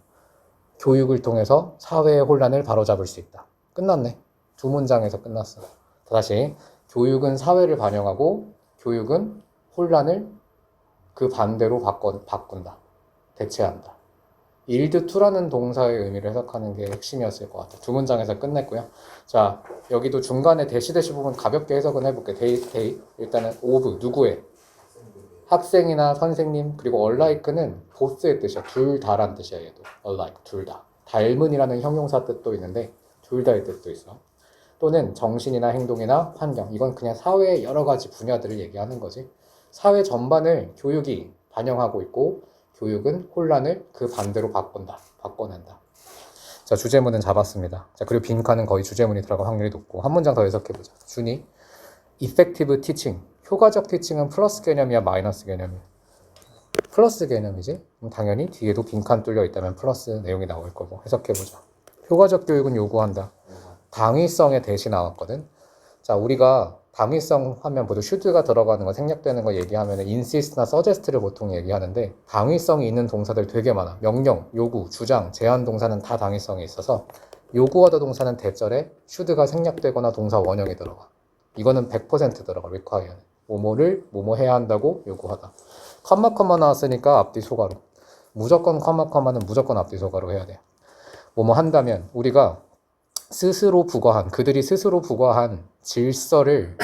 교육을 통해서 사회의 혼란을 바로잡을 수 있다. 끝났네. 2문장에서 끝났어. 다시 교육은 사회를 반영하고 교육은 혼란을 그 반대로 바꾼다. 대체한다. 일드 투라는 동사의 의미를 해석하는 게 핵심이었을 것 같아요. 2문장에서 끝냈고요. 자, 여기도 중간에 대시 부분 가볍게 해석은 해볼게. 데이. 일단은 오브, 누구의? 학생이나 선생님, 그리고 alike는 보스의 뜻이야. 둘 다란 뜻이야, 얘도. alike, 둘 다. 닮은이라는 형용사 뜻도 있는데 둘 다의 뜻도 있어. 또는 정신이나 행동이나 환경. 이건 그냥 사회의 여러 가지 분야들을 얘기하는 거지. 사회 전반을 교육이 반영하고 있고 교육은 혼란을 그 반대로 바꿔낸다. 자, 주제문은 잡았습니다. 자, 그리고 빈칸은 거의 주제문이 들어갈 확률이 높고 한 문장 더 해석해보자. 준이 effective teaching. 효과적 티칭은 플러스 개념이야, 마이너스 개념이야? 플러스 개념이지? 그럼 당연히 뒤에도 빈칸 뚫려 있다면 플러스 내용이 나올 거고 해석해보자. 효과적 교육은 요구한다. 당위성의 대시 나왔거든. 자, 우리가 당위성 하면 모두 should가 들어가는 거 생략되는 거 얘기하면 insist나 suggest를 보통 얘기하는데 당위성이 있는 동사들 되게 많아. 명령, 요구, 주장, 제한 동사는 다 당위성이 있어서 요구하다 동사는 대절에 should가 생략되거나 동사 원형이 들어가. 이거는 100% 들어가. require. 뭐뭐를 뭐뭐 해야 한다고 요구하다. 컴마 나왔으니까 앞뒤 소가로. 무조건 컴마는 무조건 앞뒤 소가로 해야 돼. 뭐뭐 한다면 우리가 그들이 스스로 부과한 질서를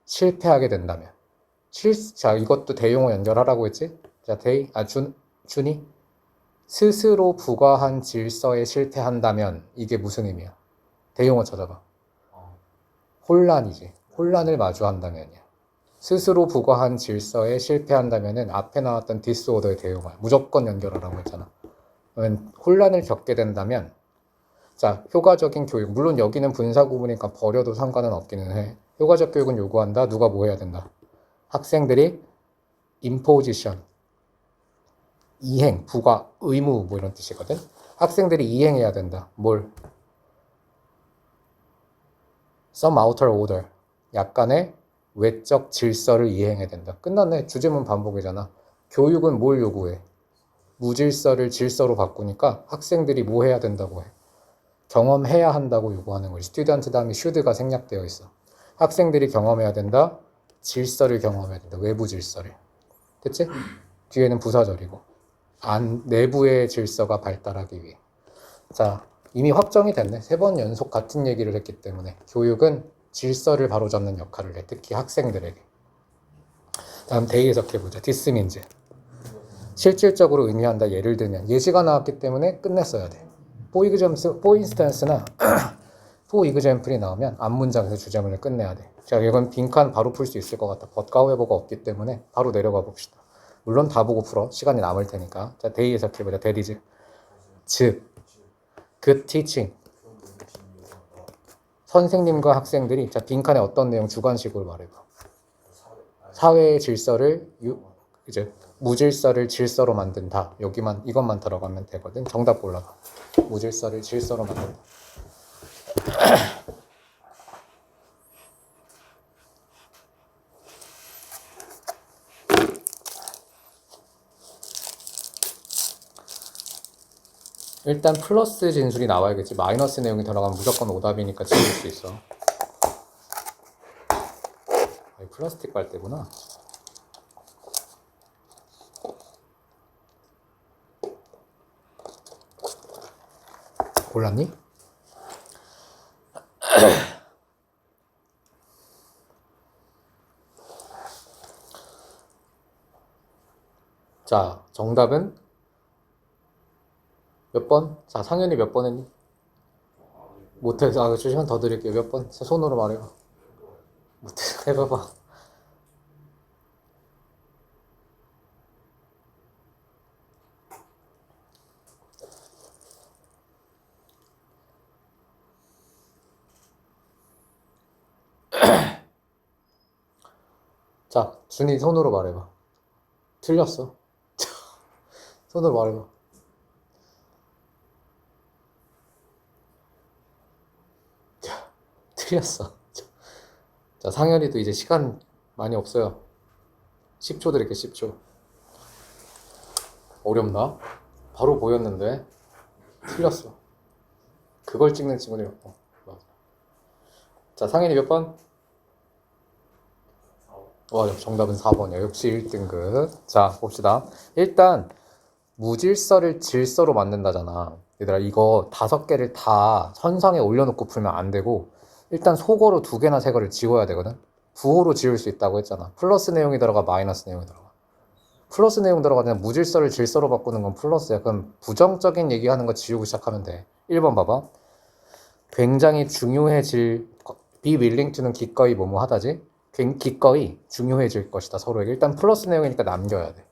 실패하게 된다면. 자, 이것도 대용어 연결하라고 했지? 자, 준이? 스스로 부과한 질서에 실패한다면 이게 무슨 의미야? 대용어 찾아봐. 혼란이지. 혼란을 마주한다면이야. 스스로 부과한 질서에 실패한다면은 앞에 나왔던 디스오더의 대용어야. 무조건 연결하라고 했잖아. 혼란을 겪게 된다면 자, 효과적인 교육. 물론 여기는 분사 구문이니까 버려도 상관은 없기는 해. 효과적 교육은 요구한다. 누가 뭐 해야 된다? 학생들이 imposition, 이행, 부과, 의무 뭐 이런 뜻이거든. 학생들이 이행해야 된다. 뭘? some outer order, 약간의 외적 질서를 이행해야 된다. 끝났네. 주제문 반복이잖아. 교육은 뭘 요구해? 무질서를 질서로 바꾸니까 학생들이 뭐 해야 된다고 해? 경험해야 한다고 요구하는 거지. 스튜던트 다음에 should가 생략되어 있어. 학생들이 경험해야 된다. 질서를 경험해야 된다. 외부 질서를. 됐지? 뒤에는 부사절이고. 내부의 질서가 발달하기 위해. 자, 이미 확정이 됐네. 3번 연속 같은 얘기를 했기 때문에 교육은 질서를 바로잡는 역할을 해. 특히 학생들에게. 다음 대의 해석해보자. This means. 실질적으로 의미한다. 예를 들면 예시가 나왔기 때문에 끝냈어야 돼. for instance나 for example이 나오면 앞문장에서 주제문을 끝내야 돼. 자, 이건 빈칸 바로 풀 수 있을 것 같아. but가 회보가 없기 때문에 바로 내려가 봅시다. 물론 다 보고 풀어. 시간이 남을 테니까. 자, 대의 해석해보자. that is. 즉, good teaching. 선생님과 학생들이 자, 빈칸에 어떤 내용 주관식으로 말해봐. 사회의 질서를 이제 무질서를 질서로 만든다. 여기만 이것만 들어가면 되거든. 정답 골라봐. 무질서를 질서로 만든다. 일단 플러스 진술이 나와야겠지. 마이너스 내용이 들어가면 무조건 오답이니까 지울 수 있어. 플라스틱 빨대구나. 골랐니? 자, 정답은 몇 번? 자, 상현이 몇 번 했니? 못해서 시간 더 드릴게요. 몇 번? 손으로 말해요. 못해서 해봐봐. 자, 준이 손으로 말해봐. 틀렸어. 손으로 말해봐. 자, 틀렸어. 자, 상현이도 이제 시간 많이 없어요. 10초 드릴게, 10초. 어렵나? 바로 보였는데 틀렸어. 그걸 찍는 친구들이 맞아. 자, 상현이 몇 번? 정답은 4번이야. 역시 1등급. 자, 봅시다. 일단 무질서를 질서로 만든다잖아. 얘들아, 이거 5개를 다 선상에 올려놓고 풀면 안 되고 일단 속어로 2개나 3개를 지워야 되거든. 부호로 지울 수 있다고 했잖아. 플러스 내용이 들어가, 마이너스 내용이 들어가. 플러스 내용 들어가면 무질서를 질서로 바꾸는 건 플러스야. 그럼 부정적인 얘기하는 거 지우고 시작하면 돼. 1번 봐봐. 굉장히 중요해질, be willing to는 기꺼이 뭐뭐 하다지? 기꺼이 중요해질 것이다, 서로에게. 일단 플러스 내용이니까 남겨야 돼.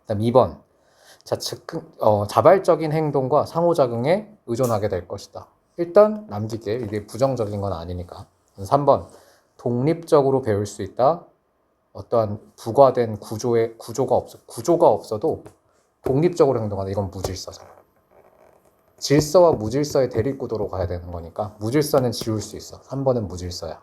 그다음 2번. 자발적인 행동과 상호작용에 의존하게 될 것이다. 일단 남기게. 이게 부정적인 건 아니니까. 3번. 독립적으로 배울 수 있다. 어떠한 부과된 구조가 없어도 독립적으로 행동하다. 이건 무질서잖아. 질서와 무질서의 대립구도로 가야 되는 거니까 무질서는 지울 수 있어. 3번은 무질서야.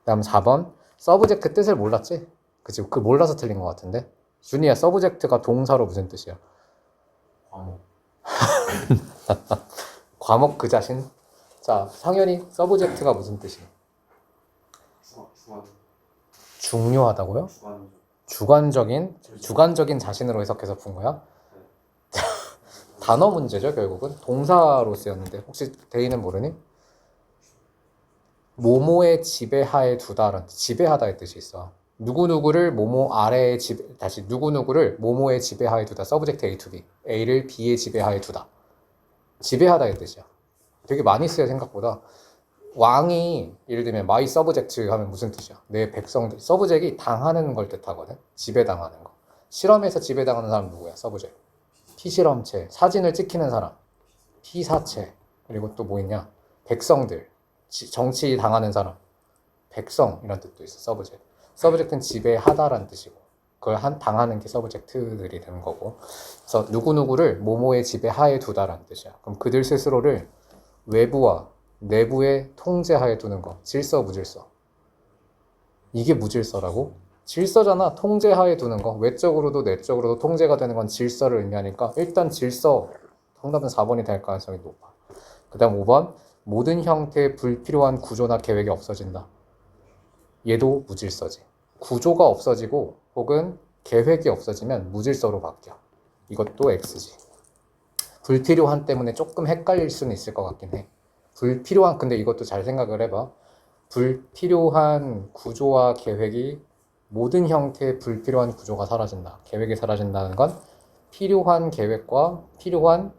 다음 4번 서브젝트 뜻을 몰랐지? 그치? 그 몰라서 틀린 것 같은데. 준이야, 서브젝트가 동사로 무슨 뜻이야? 과목. 과목 그 자신? 자, 상현이 서브젝트가 무슨 뜻이야? 주관. 중요하다고요? 주관. 주관적인 자신으로 해석해서 푼 거야? 단어 문제죠, 결국은. 동사로 쓰였는데 혹시 대의는 모르니? 모모의 지배하에 두다라는 지배하다의 뜻이 있어. 누구누구를 모모 아래에 다시 누구누구를 모모의 지배하에 두다. 서브젝트 A to B. A를 B의 지배하에 두다. 지배하다의 뜻이야. 되게 많이 쓰여 생각보다. 왕이 예를 들면 마이 서브젝트 하면 무슨 뜻이야? 내 백성들. 서브젝이 당하는 걸 뜻하거든. 지배당하는 거. 실험에서 지배당하는 사람 누구야? 서브젝. 피실험체. 사진을 찍히는 사람. 피사체. 그리고 또 뭐 있냐? 백성들. 정치 당하는 사람. 백성 이런 뜻도 있어. 서브젝. 서브젝트는 지배하다라는 뜻이고 그걸 당하는 게 서브젝트들이 되는 거고. 그래서 누구누구를 모모의 지배하에 두다라는 뜻이야. 그럼 그들 스스로를 외부와 내부의 통제하에 두는 거. 질서, 무질서. 이게 무질서라고? 질서잖아. 통제하에 두는 거. 외적으로도 내적으로도 통제가 되는 건 질서를 의미하니까 일단 질서. 정답은 4번이 될 가능성이 높아. 그 다음 5번. 모든 형태의 불필요한 구조나 계획이 없어진다. 얘도 무질서지. 구조가 없어지고 혹은 계획이 없어지면 무질서로 바뀌어. 이것도 X지. 불필요한 때문에 조금 헷갈릴 수는 있을 것 같긴 해. 불필요한, 근데 이것도 잘 생각을 해봐. 불필요한 구조와 계획이 모든 형태의 불필요한 구조가 사라진다. 계획이 사라진다는 건 필요한 계획과 필요한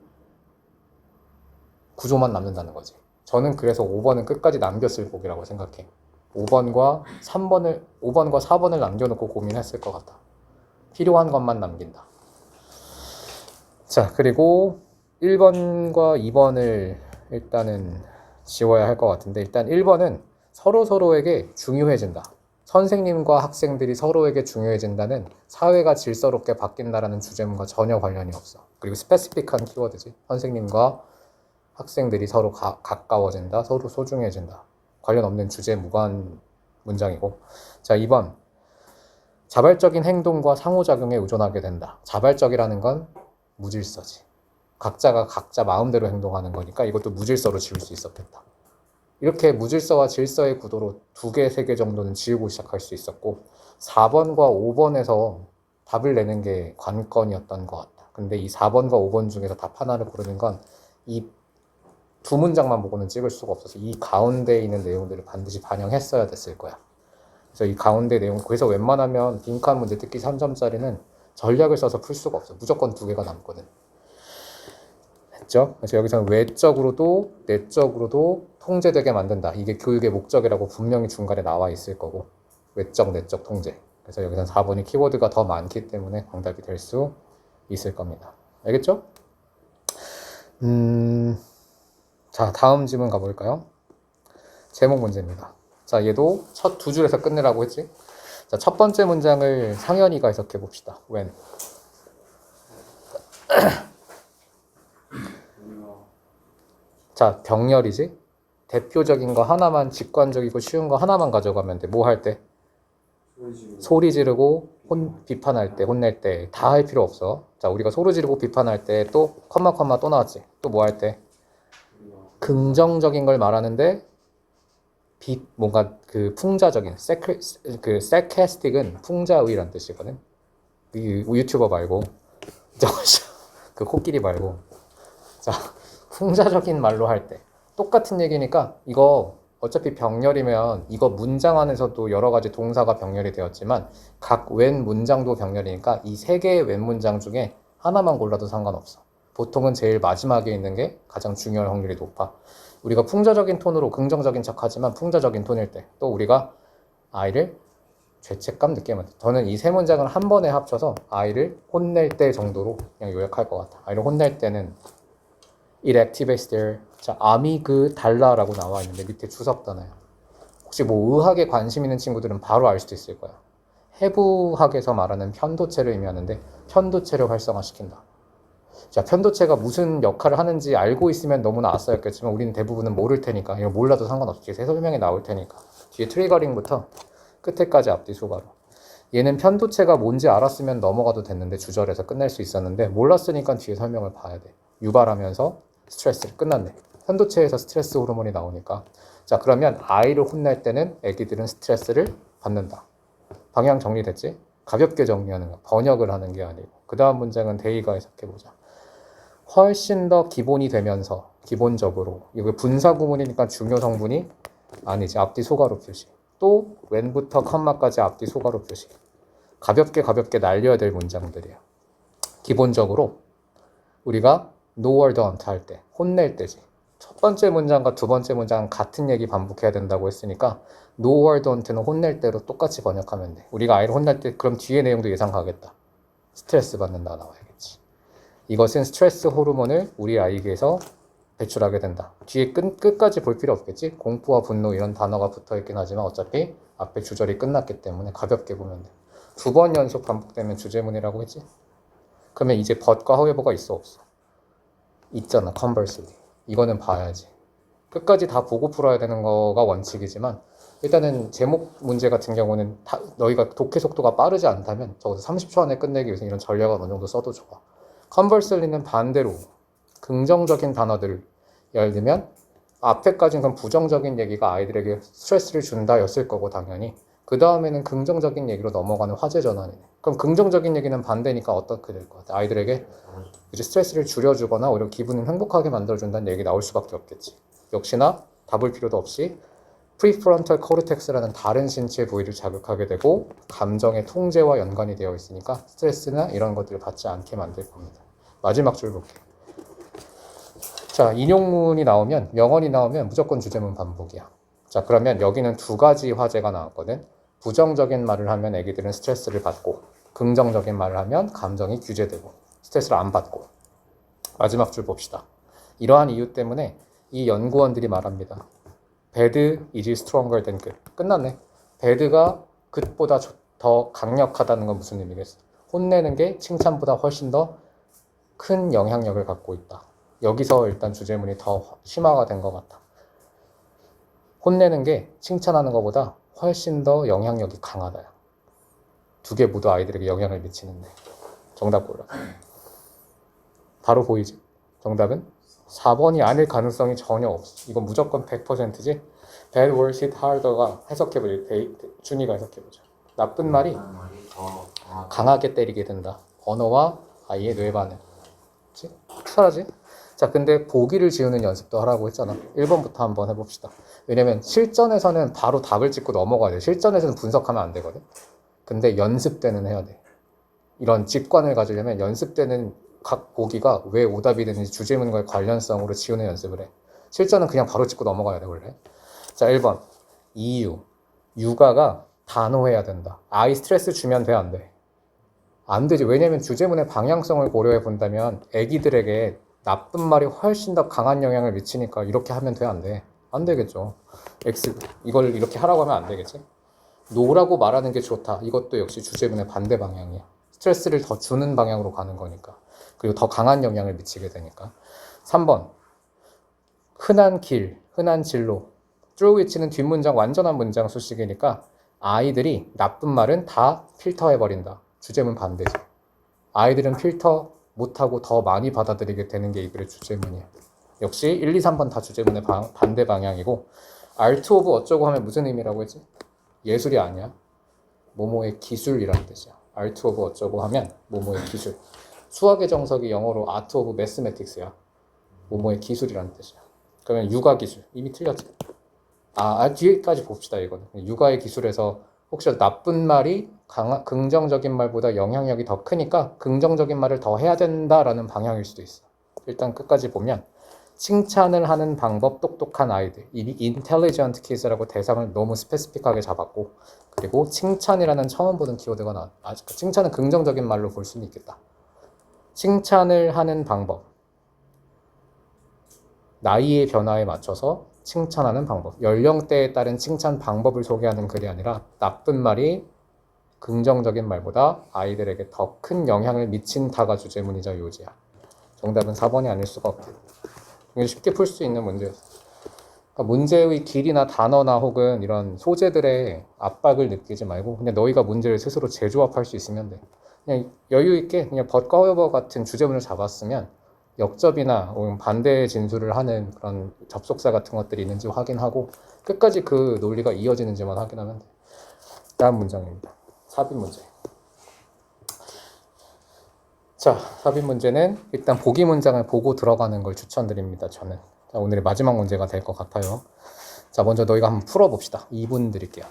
구조만 남는다는 거지. 저는 그래서 5번은 끝까지 남겼을 곡이라고 생각해. 5번과 4번을 남겨놓고 고민했을 것 같아. 필요한 것만 남긴다. 자, 그리고 1번과 2번을 일단은 지워야 할 것 같은데, 일단 1번은 서로에게 중요해진다. 선생님과 학생들이 서로에게 중요해진다는 사회가 질서롭게 바뀐다라는 주제문과 전혀 관련이 없어. 그리고 스페시픽한 키워드지. 선생님과 학생들이 서로 가까워진다, 서로 소중해진다. 관련 없는 주제 무관 문장이고. 자, 2번. 자발적인 행동과 상호작용에 의존하게 된다. 자발적이라는 건 무질서지. 각자가 각자 마음대로 행동하는 거니까 이것도 무질서로 지울 수 있었겠다. 이렇게 무질서와 질서의 구도로 2개, 3개 정도는 지우고 시작할 수 있었고 4번과 5번에서 답을 내는 게 관건이었던 것 같다. 근데 이 4번과 5번 중에서 답 하나를 고르는 건 이 2문장만 보고는 찍을 수가 없어서 이 가운데에 있는 내용들을 반드시 반영했어야 됐을 거야. 그래서 이 가운데 내용, 그래서 웬만하면 빈칸 문제 특히 3점짜리는 전략을 써서 풀 수가 없어. 무조건 2개가 남거든. 했죠? 그래서 여기서는 외적으로도 내적으로도 통제되게 만든다. 이게 교육의 목적이라고 분명히 중간에 나와 있을 거고. 외적, 내적 통제. 그래서 여기서는 4번이 키워드가 더 많기 때문에 정답이 될 수 있을 겁니다. 알겠죠? 자, 다음 질문 가볼까요? 제목 문제입니다. 자, 얘도 첫 2줄에서 끝내라고 했지? 자, 첫 번째 문장을 상현이가 해석해 봅시다. when. 자, 병렬이지? 대표적인 거 하나만, 직관적이고 쉬운 거 하나만 가져가면 돼. 뭐 할 때? 소리 지르고 비판할 때, 혼낼 때 다 할 필요 없어. 자, 우리가 소리 지르고 비판할 때 또 컴마 또 나왔지? 또 뭐 할 때? 긍정적인 걸 말하는데 뭔가 그 풍자적인 sarcastic은 풍자의란 뜻이거든. 이 유튜버 말고 그 코끼리 말고. 자, 풍자적인 말로 할 때 똑같은 얘기니까 이거 어차피 병렬이면 이거 문장 안에서도 여러 가지 동사가 병렬이 되었지만 각 웬 문장도 병렬이니까 이 3개의 웬 문장 중에 하나만 골라도 상관없어. 보통은 제일 마지막에 있는 게 가장 중요할 확률이 높아. 우리가 풍자적인 톤으로 긍정적인 척하지만 풍자적인 톤일 때 또 우리가 아이를 죄책감 느끼게 만든다. 저는 이 3문장을 한 번에 합쳐서 아이를 혼낼 때 정도로 그냥 요약할 것 같아. 아이를 혼낼 때는 It activates their, 자, 아미그달라라고 나와 있는데 밑에 주석 단어야. 혹시 뭐 의학에 관심 있는 친구들은 바로 알 수도 있을 거야. 해부학에서 말하는 편도체를 의미하는데 편도체를 활성화시킨다. 자, 편도체가 무슨 역할을 하는지 알고 있으면 너무나 아싸였겠지만 우리는 대부분은 모를 테니까, 이거 몰라도 상관없지. 새 설명이 나올 테니까. 뒤에 트리거링부터 끝에까지 앞뒤 소가로. 얘는 편도체가 뭔지 알았으면 넘어가도 됐는데 주절에서 끝낼 수 있었는데 몰랐으니까 뒤에 설명을 봐야 돼. 유발하면서 스트레스를 끝났네. 편도체에서 스트레스 호르몬이 나오니까. 자, 그러면 아이를 혼낼 때는 애기들은 스트레스를 받는다. 방향 정리됐지? 가볍게 정리하는 거야. 번역을 하는 게 아니고. 그 다음 문장은 데이가 해석해보자. 훨씬 더 기본이 되면서 기본적으로 이거 분사 구문이니까 중요 성분이 아니지. 앞뒤 소가로 표시. 또 when부터 컴마까지 앞뒤 소가로 표시. 가볍게 날려야 될 문장들이야. 기본적으로 우리가 no or don't 할 때, 혼낼 때지. 첫 번째 문장과 두 번째 문장은 같은 얘기 반복해야 된다고 했으니까 no or don't는 혼낼 때로 똑같이 번역하면 돼. 우리가 아이를 혼낼 때 그럼 뒤에 내용도 예상 가겠다. 스트레스 받는다 나와야겠지. 이것은 스트레스 호르몬을 우리 아이에게서 배출하게 된다. 뒤에 끝까지 볼 필요 없겠지? 공포와 분노 이런 단어가 붙어있긴 하지만 어차피 앞에 주절이 끝났기 때문에 가볍게 보면 돼. 두 번 연속 반복되면 주제문이라고 했지? 그러면 이제 but과 however가 있어 없어? 있잖아. conversely. 이거는 봐야지. 끝까지 다 보고 풀어야 되는 거가 원칙이지만 일단은 제목 문제 같은 경우는 너희가 독해 속도가 빠르지 않다면 적어도 30초 안에 끝내기 위해서 이런 전략을 어느 정도 써도 좋아. conversely는 반대로 긍정적인 단어들, 예를 들면 앞에까지는 그럼 부정적인 얘기가 아이들에게 스트레스를 준다였을 거고 당연히 그 다음에는 긍정적인 얘기로 넘어가는 화제 전환이네. 그럼 긍정적인 얘기는 반대니까 어떻게 될 것 같아? 아이들에게 이제 스트레스를 줄여주거나 오히려 기분을 행복하게 만들어준다는 얘기 나올 수밖에 없겠지. 역시나 답을 필요도 없이 프리프론탈 코르텍스라는 다른 신체 부위를 자극하게 되고 감정의 통제와 연관이 되어 있으니까 스트레스나 이런 것들을 받지 않게 만들 겁니다. 마지막 줄 볼게. 자, 인용문이 나오면 명언이 나오면 무조건 주제문 반복이야. 자, 그러면 여기는 두 가지 화제가 나왔거든. 부정적인 말을 하면 애기들은 스트레스를 받고 긍정적인 말을 하면 감정이 규제되고 스트레스를 안 받고. 마지막 줄 봅시다. 이러한 이유 때문에 이 연구원들이 말합니다. bad is stronger than good. 끝났네. bad가 good보다 더 강력하다는 건 무슨 의미겠어? 혼내는 게 칭찬보다 훨씬 더 큰 영향력을 갖고 있다. 여기서 일단 주제문이 더 심화가 된 것 같아. 혼내는 게 칭찬하는 것보다 훨씬 더 영향력이 강하다. 두 개 모두 아이들에게 영향을 미치는데. 정답 골라. 바로 보이지? 정답은 4번이 아닐 가능성이 전혀 없어. 이건 무조건 100%지. Bad words hit harder가 해석해보자. 준이가 해석해보자. 나쁜 말이 강하게 때리게 된다. 언어와 아이의 뇌반응. 그치? 잘하지? 자, 근데 보기를 지우는 연습도 하라고 했잖아. 1번부터 한번 해봅시다. 왜냐면 실전에서는 바로 답을 찍고 넘어가야 돼. 실전에서는 분석하면 안 되거든. 근데 연습 때는 해야 돼. 이런 직관을 가지려면 연습 때는 각 보기가 왜 오답이 되는지 주제문과의 관련성으로 지우는 연습을 해. 실전은 그냥 바로 찍고 넘어가야 돼 원래. 자, 1번 이유. 육아가 단호해야 된다. 아이 스트레스 주면 돼 안 돼? 안 되지. 왜냐면 주제문의 방향성을 고려해 본다면 애기들에게 나쁜 말이 훨씬 더 강한 영향을 미치니까 이렇게 하면 돼 안 돼? 안 되겠죠. X 이걸 이렇게 하라고 하면 안 되겠지. 노라고 말하는 게 좋다. 이것도 역시 주제문의 반대 방향이야. 스트레스를 더 주는 방향으로 가는 거니까. 그리고 더 강한 영향을 미치게 되니까. 3번 흔한 길, 흔한 진로. through which는 뒷문장 완전한 문장 수식이니까 아이들이 나쁜 말은 다 필터해버린다. 주제문 반대지. 아이들은 필터 못하고 더 많이 받아들이게 되는 게 이 글의 주제문이야. 역시 1, 2, 3번 다 주제문의 반대 방향이고 art of 어쩌고 하면 무슨 의미라고 했지? 예술이 아니야. 뭐뭐의 기술이라는 뜻이야. art of 어쩌고 하면 뭐뭐의 기술. 수학의 정석이 영어로 art of mathematics야. 뭐뭐의 기술이라는 뜻이야. 그러면 육아 기술. 이미 틀렸지. 뒤에까지 봅시다. 이거는. 육아의 기술에서 혹시 나쁜 말이 긍정적인 말보다 영향력이 더 크니까 긍정적인 말을 더 해야 된다라는 방향일 수도 있어. 일단 끝까지 보면 칭찬을 하는 방법 똑똑한 아이들. 이 intelligent kids라고 대상을 너무 스페시픽하게 잡았고 그리고 칭찬이라는 처음 보는 키워드가 나와. 칭찬은 긍정적인 말로 볼 수는 있겠다. 칭찬을 하는 방법. 나이의 변화에 맞춰서 칭찬하는 방법. 연령대에 따른 칭찬 방법을 소개하는 글이 아니라 나쁜 말이 긍정적인 말보다 아이들에게 더 큰 영향을 미친다가 주제문이자 요지야. 정답은 4번이 아닐 수가 없대. 쉽게 풀 수 있는 문제였어. 그러니까 문제의 길이나 단어나 혹은 이런 소재들의 압박을 느끼지 말고 그냥 너희가 문제를 스스로 재조합할 수 있으면 돼. 그냥 여유 있게 그냥 벗과 허버 같은 주제문을 잡았으면 역접이나 혹은 반대 진술을 하는 그런 접속사 같은 것들이 있는지 확인하고 끝까지 그 논리가 이어지는지만 확인하면 돼. 다음 문장입니다. 삽입 문제. 자, 삽입 문제는 일단 보기 문장을 보고 들어가는 걸 추천드립니다. 저는. 자, 오늘의 마지막 문제가 될 것 같아요. 자, 먼저 너희가 한번 풀어봅시다. 2분 드릴게요.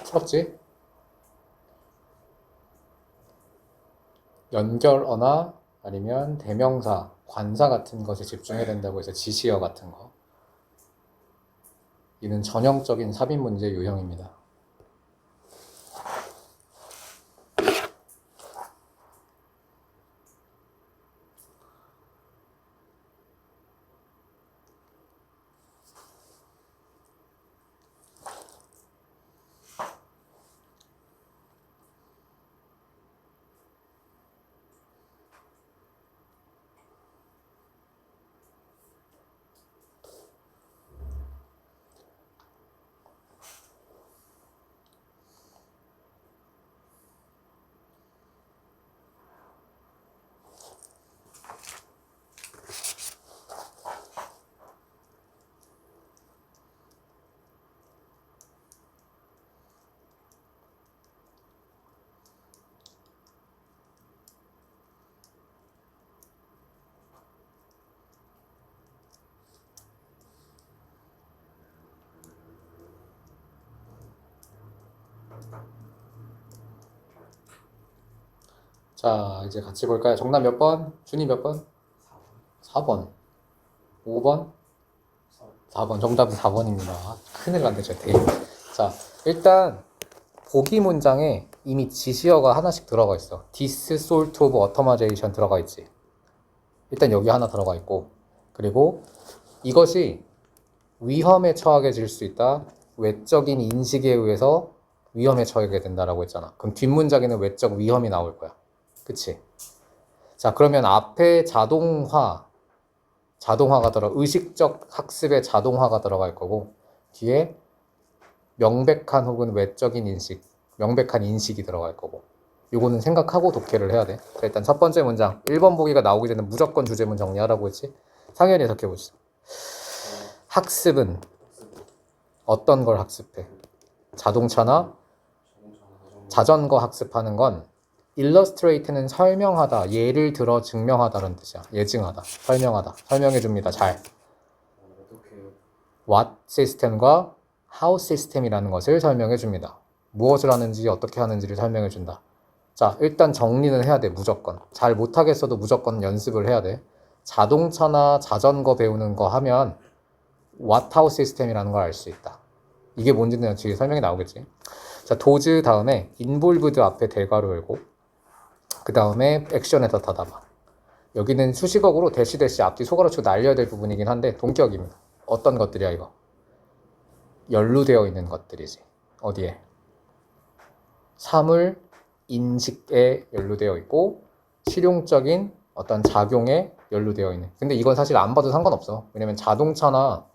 풀었지? 연결어나 아니면 대명사, 관사 같은 것에 집중해야 된다고 해서 지시어 같은 거. 이는 전형적인 삽입 문제 유형입니다. 자, 이제 같이 볼까요? 정답 몇 번? 준이 몇 번? 4번. 5번? 4번. 정답은 4번입니다. 큰일 났네, 저 되게. 자, 일단 보기 문장에 이미 지시어가 하나씩 들어가 있어. This sort of automation 들어가 있지. 일단 여기 하나 들어가 있고, 그리고 이것이 위험에 처하게 수 있다. 외적인 인식에 의해서 위험에 처하게 된다라고 했잖아. 그럼 뒷문장에는 외적 위험이 나올 거야. 그치? 자, 그러면 앞에 자동화가 의식적 학습의 자동화가 들어갈 거고, 뒤에 명백한 혹은 외적인 인식, 명백한 인식이 들어갈 거고, 요거는 생각하고 독해를 해야 돼. 자, 일단 첫 번째 문장, 1번 보기가 나오기 전에 무조건 주제문 정리하라고 했지? 상현이 해석해보시죠. 학습은 어떤 걸 학습해? 자동차나 자전거 학습하는 건 illustrate는 설명하다, 예를 들어 증명하다라는 뜻이야. 예증하다, 설명하다, 설명해줍니다. 잘. what 시스템과 how 시스템이라는 것을 설명해줍니다. 무엇을 하는지 어떻게 하는지를 설명해준다. 자, 일단 정리는 해야 돼. 무조건. 잘 못하겠어도 무조건 연습을 해야 돼. 자동차나 자전거 배우는 거 하면 what how 시스템이라는 걸 알 수 있다. 이게 뭔지는 뒤에 설명이 나오겠지. 자, 도즈 다음에 involved 앞에 대괄호 열고, 그 다음에 액션에서 타다봐. 여기는 수식어구로 대시 앞뒤 소가로치고 날려야 될 부분이긴 한데 동격입니다. 어떤 것들이야 이거? 연루되어 있는 것들이지. 어디에? 사물 인식에 연루되어 있고 실용적인 어떤 작용에 연루되어 있는. 근데 이건 사실 안 봐도 상관없어. 왜냐면 자동차나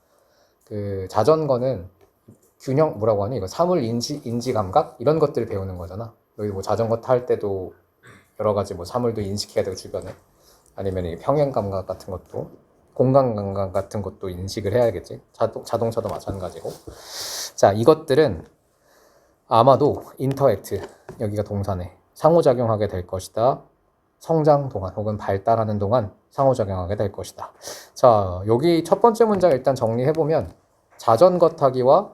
그 자전거는 균형 뭐라고 하니? 이거 사물 인지 감각 이런 것들을 배우는 거잖아. 너희 뭐 자전거 탈 때도 여러 가지 뭐 사물도 인식해야 되고 주변에 아니면 이 평행 감각 같은 것도 공간 감각 같은 것도 인식을 해야겠지. 자동차도 마찬가지고. 자, 이것들은 아마도 인터액트 여기가 동사네. 상호작용하게 될 것이다. 성장 동안 혹은 발달하는 동안 상호작용하게 될 것이다. 자, 여기 첫 번째 문장 일단 정리해보면 자전거 타기와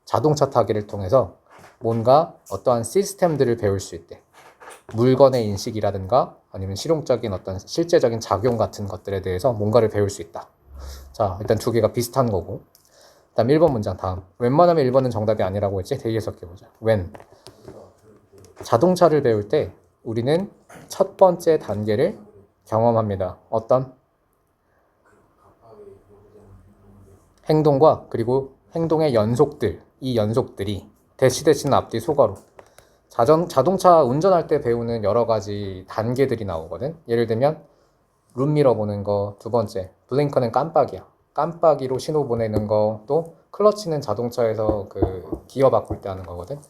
자동차 타기를 통해서 뭔가 어떠한 시스템들을 배울 수 있대. 물건의 인식이라든가 아니면 실용적인 어떤 실제적인 작용 같은 것들에 대해서 뭔가를 배울 수 있다. 자, 일단 두 개가 비슷한 거고. 다음 1번 문장 다음. 웬만하면 1번은 정답이 아니라고 했지? 대리해석해보자. when. 자동차를 배울 때 우리는 첫 번째 단계를 경험합니다. 어떤? 행동과 그리고 행동의 연속들. 이 연속들이 대시대시는 앞뒤 소가로 자동차 운전할 때 배우는 여러 가지 단계들이 나오거든. 예를 들면 룸미러 보는 거, 두 번째 블링커는 깜빡이야. 깜빡이로 신호 보내는 거, 또 클러치는 자동차에서 그 기어 바꿀 때 하는 거거든.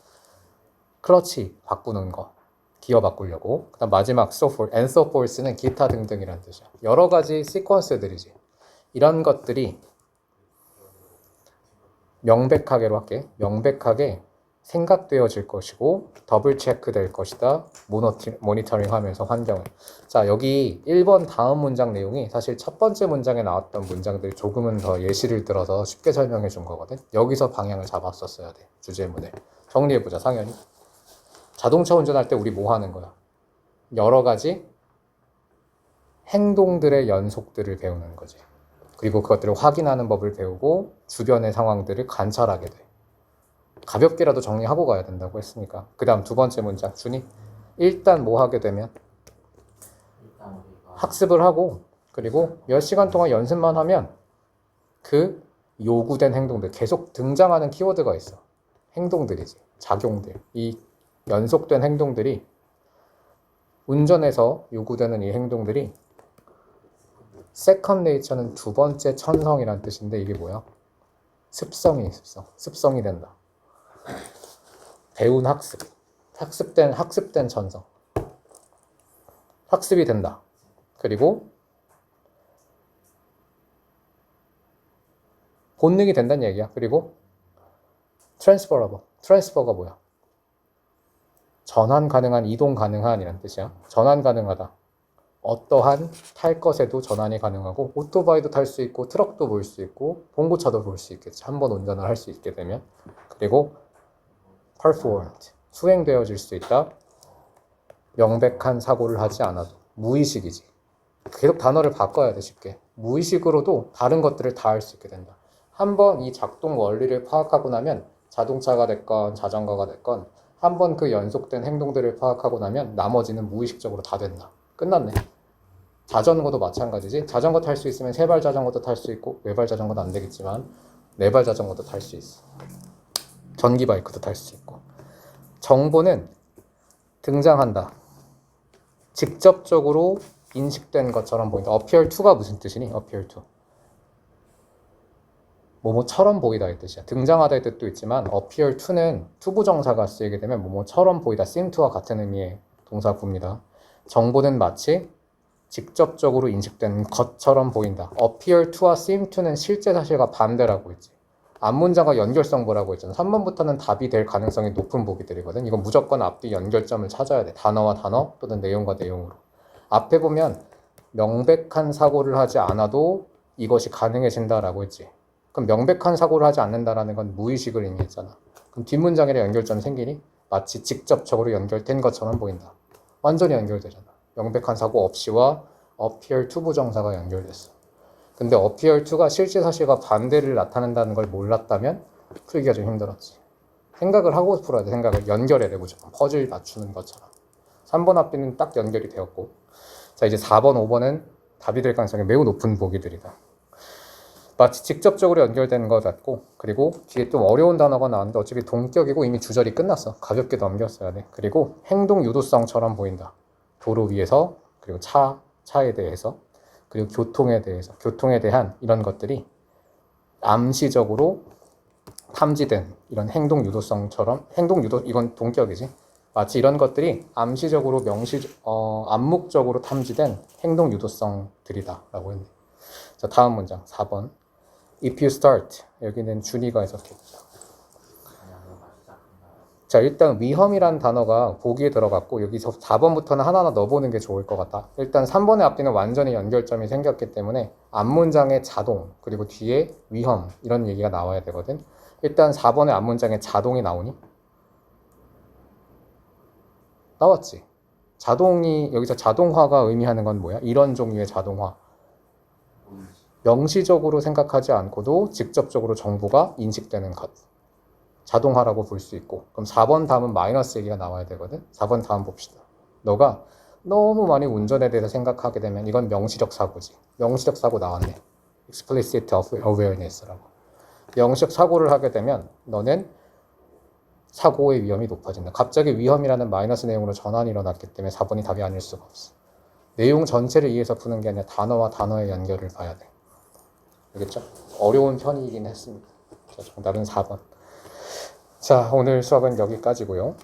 클러치 바꾸는 거, 기어 바꾸려고. 그다음 마지막 so forth, and so forth는 기타 등등이란 뜻이야. 여러 가지 시퀀스들이지. 이런 것들이 명백하게로 할게. 명백하게 생각되어질 것이고 더블 체크 될 것이다. 모니터링 하면서 환경을. 자, 여기 1번 다음 문장 내용이 사실 첫 번째 문장에 나왔던 문장들 조금은 더 예시를 들어서 쉽게 설명해 준 거거든. 여기서 방향을 잡았었어야 돼. 주제문을. 정리해보자, 상현이. 자동차 운전할 때 우리 뭐 하는 거야? 여러 가지 행동들의 연속들을 배우는 거지. 그리고 그것들을 확인하는 법을 배우고 주변의 상황들을 관찰하게 돼. 가볍게라도 정리하고 가야 된다고 했으니까. 그 다음 두 번째 문장 준이. 일단 뭐 하게 되면 학습을 하고 그리고 몇 시간 동안 연습만 하면 그 요구된 행동들, 계속 등장하는 키워드가 있어. 행동들이지. 작용들. 이 연속된 행동들이 운전에서 요구되는 이 행동들이 세컨 네이처는 두 번째 천성이란 뜻인데 이게 뭐야? 습성이 된다. 배운 학습된 천성. 학습이 된다. 그리고 본능이 된다는 얘기야. 그리고 트랜스퍼가 뭐야? 전환 가능한, 이동 가능한 이란 뜻이야. 전환 가능하다. 어떠한 탈 것에도 전환이 가능하고 오토바이도 탈 수 있고 트럭도 볼 수 있고 봉고차도 볼 수 있겠지. 한번 운전을 할 수 있게 되면. 그리고 performed. 수행되어질 수 있다. 명백한 사고를 하지 않아도. 무의식이지. 계속 단어를 바꿔야 돼, 쉽게. 무의식으로도 다른 것들을 다 할 수 있게 된다. 한번 이 작동 원리를 파악하고 나면 자동차가 됐건 자전거가 됐건 한번 그 연속된 행동들을 파악하고 나면 나머지는 무의식적으로 다 된다. 끝났네. 자전거도 마찬가지지. 자전거 탈 수 있으면 세발 자전거도 탈 수 있고 외발 자전거도 안 되겠지만 네발 자전거도 탈 수 있어. 전기 바이크도 탈 수 있고. 정보는 등장한다. 직접적으로 인식된 것처럼 보인다. appear to가 무슨 뜻이니? appear to. 뭐뭐처럼 보이다 이 뜻이야. 등장하다의 뜻도 있지만 appear to는 투부정사가 쓰이게 되면 뭐뭐처럼 보이다, seem to와 같은 의미의 동사구입니다. 정보는 마치 직접적으로 인식된 것처럼 보인다. appear to와 seem to는 실제 사실과 반대라고 했지. 앞문장과 연결성 보라고 했잖아. 3번부터는 답이 될 가능성이 높은 보기들이거든. 이건 무조건 앞뒤 연결점을 찾아야 돼. 단어와 단어 또는 내용과 내용으로. 앞에 보면 명백한 사고를 하지 않아도 이것이 가능해진다라고 했지. 그럼 명백한 사고를 하지 않는다라는 건 무의식을 의미했잖아. 그럼 뒷문장이랑 연결점이 생기니 마치 직접적으로 연결된 것처럼 보인다. 완전히 연결되잖아. 명백한 사고 없이와 appear to 부정사가 연결됐어. 근데 appear to가 실제 사실과 반대를 나타낸다는 걸 몰랐다면 풀기가 좀 힘들었지. 생각을 하고 풀어야 돼. 생각을 연결해야 돼. 무조건 퍼즐 맞추는 것처럼. 3번 앞뒤는 딱 연결이 되었고, 자 이제 4번, 5번은 답이 될 가능성이 매우 높은 보기들이다. 마치 직접적으로 연결되는 것 같고, 그리고 뒤에 좀 어려운 단어가 나왔는데 어차피 동격이고 이미 주절이 끝났어. 가볍게 넘겼어야 돼. 그리고 행동 유도성처럼 보인다. 도로 위에서, 그리고 차에 대해서, 그리고 교통에 대한 이런 것들이 암시적으로 탐지된 이런 행동 유도성처럼, 이건 동격이지. 마치 이런 것들이 암시적으로 암묵적으로 탐지된 행동 유도성들이다 라고 했네. 자, 다음 문장 4번. If you start, 여기는 준이가 해석해보자. 자, 일단 위험이란 단어가 보기에 들어갔고 여기서 4번부터는 하나하나 넣어보는 게 좋을 것 같다. 일단 3번의 앞뒤는 완전히 연결점이 생겼기 때문에 앞문장의 자동 그리고 뒤에 위험 이런 얘기가 나와야 되거든. 일단 4번의 앞문장에 자동이 나오니? 나왔지. 자동이 여기서 자동화가 의미하는 건 뭐야? 이런 종류의 자동화. 명시적으로 생각하지 않고도 직접적으로 정보가 인식되는 것. 자동화라고 볼 수 있고. 그럼 4번 다음은 마이너스 얘기가 나와야 되거든. 4번 다음 봅시다. 너가 너무 많이 운전에 대해서 생각하게 되면 이건 명시적 사고지. 명시적 사고 나왔네. explicit awareness라고. 명시적 사고를 하게 되면 너는 사고의 위험이 높아진다. 갑자기 위험이라는 마이너스 내용으로 전환이 일어났기 때문에 4번이 답이 아닐 수가 없어. 내용 전체를 이해해서 푸는 게 아니라 단어와 단어의 연결을 봐야 돼. 알겠죠? 어려운 편이긴 했습니다. 자, 정답은 4번. 자, 오늘 수업은 여기까지고요.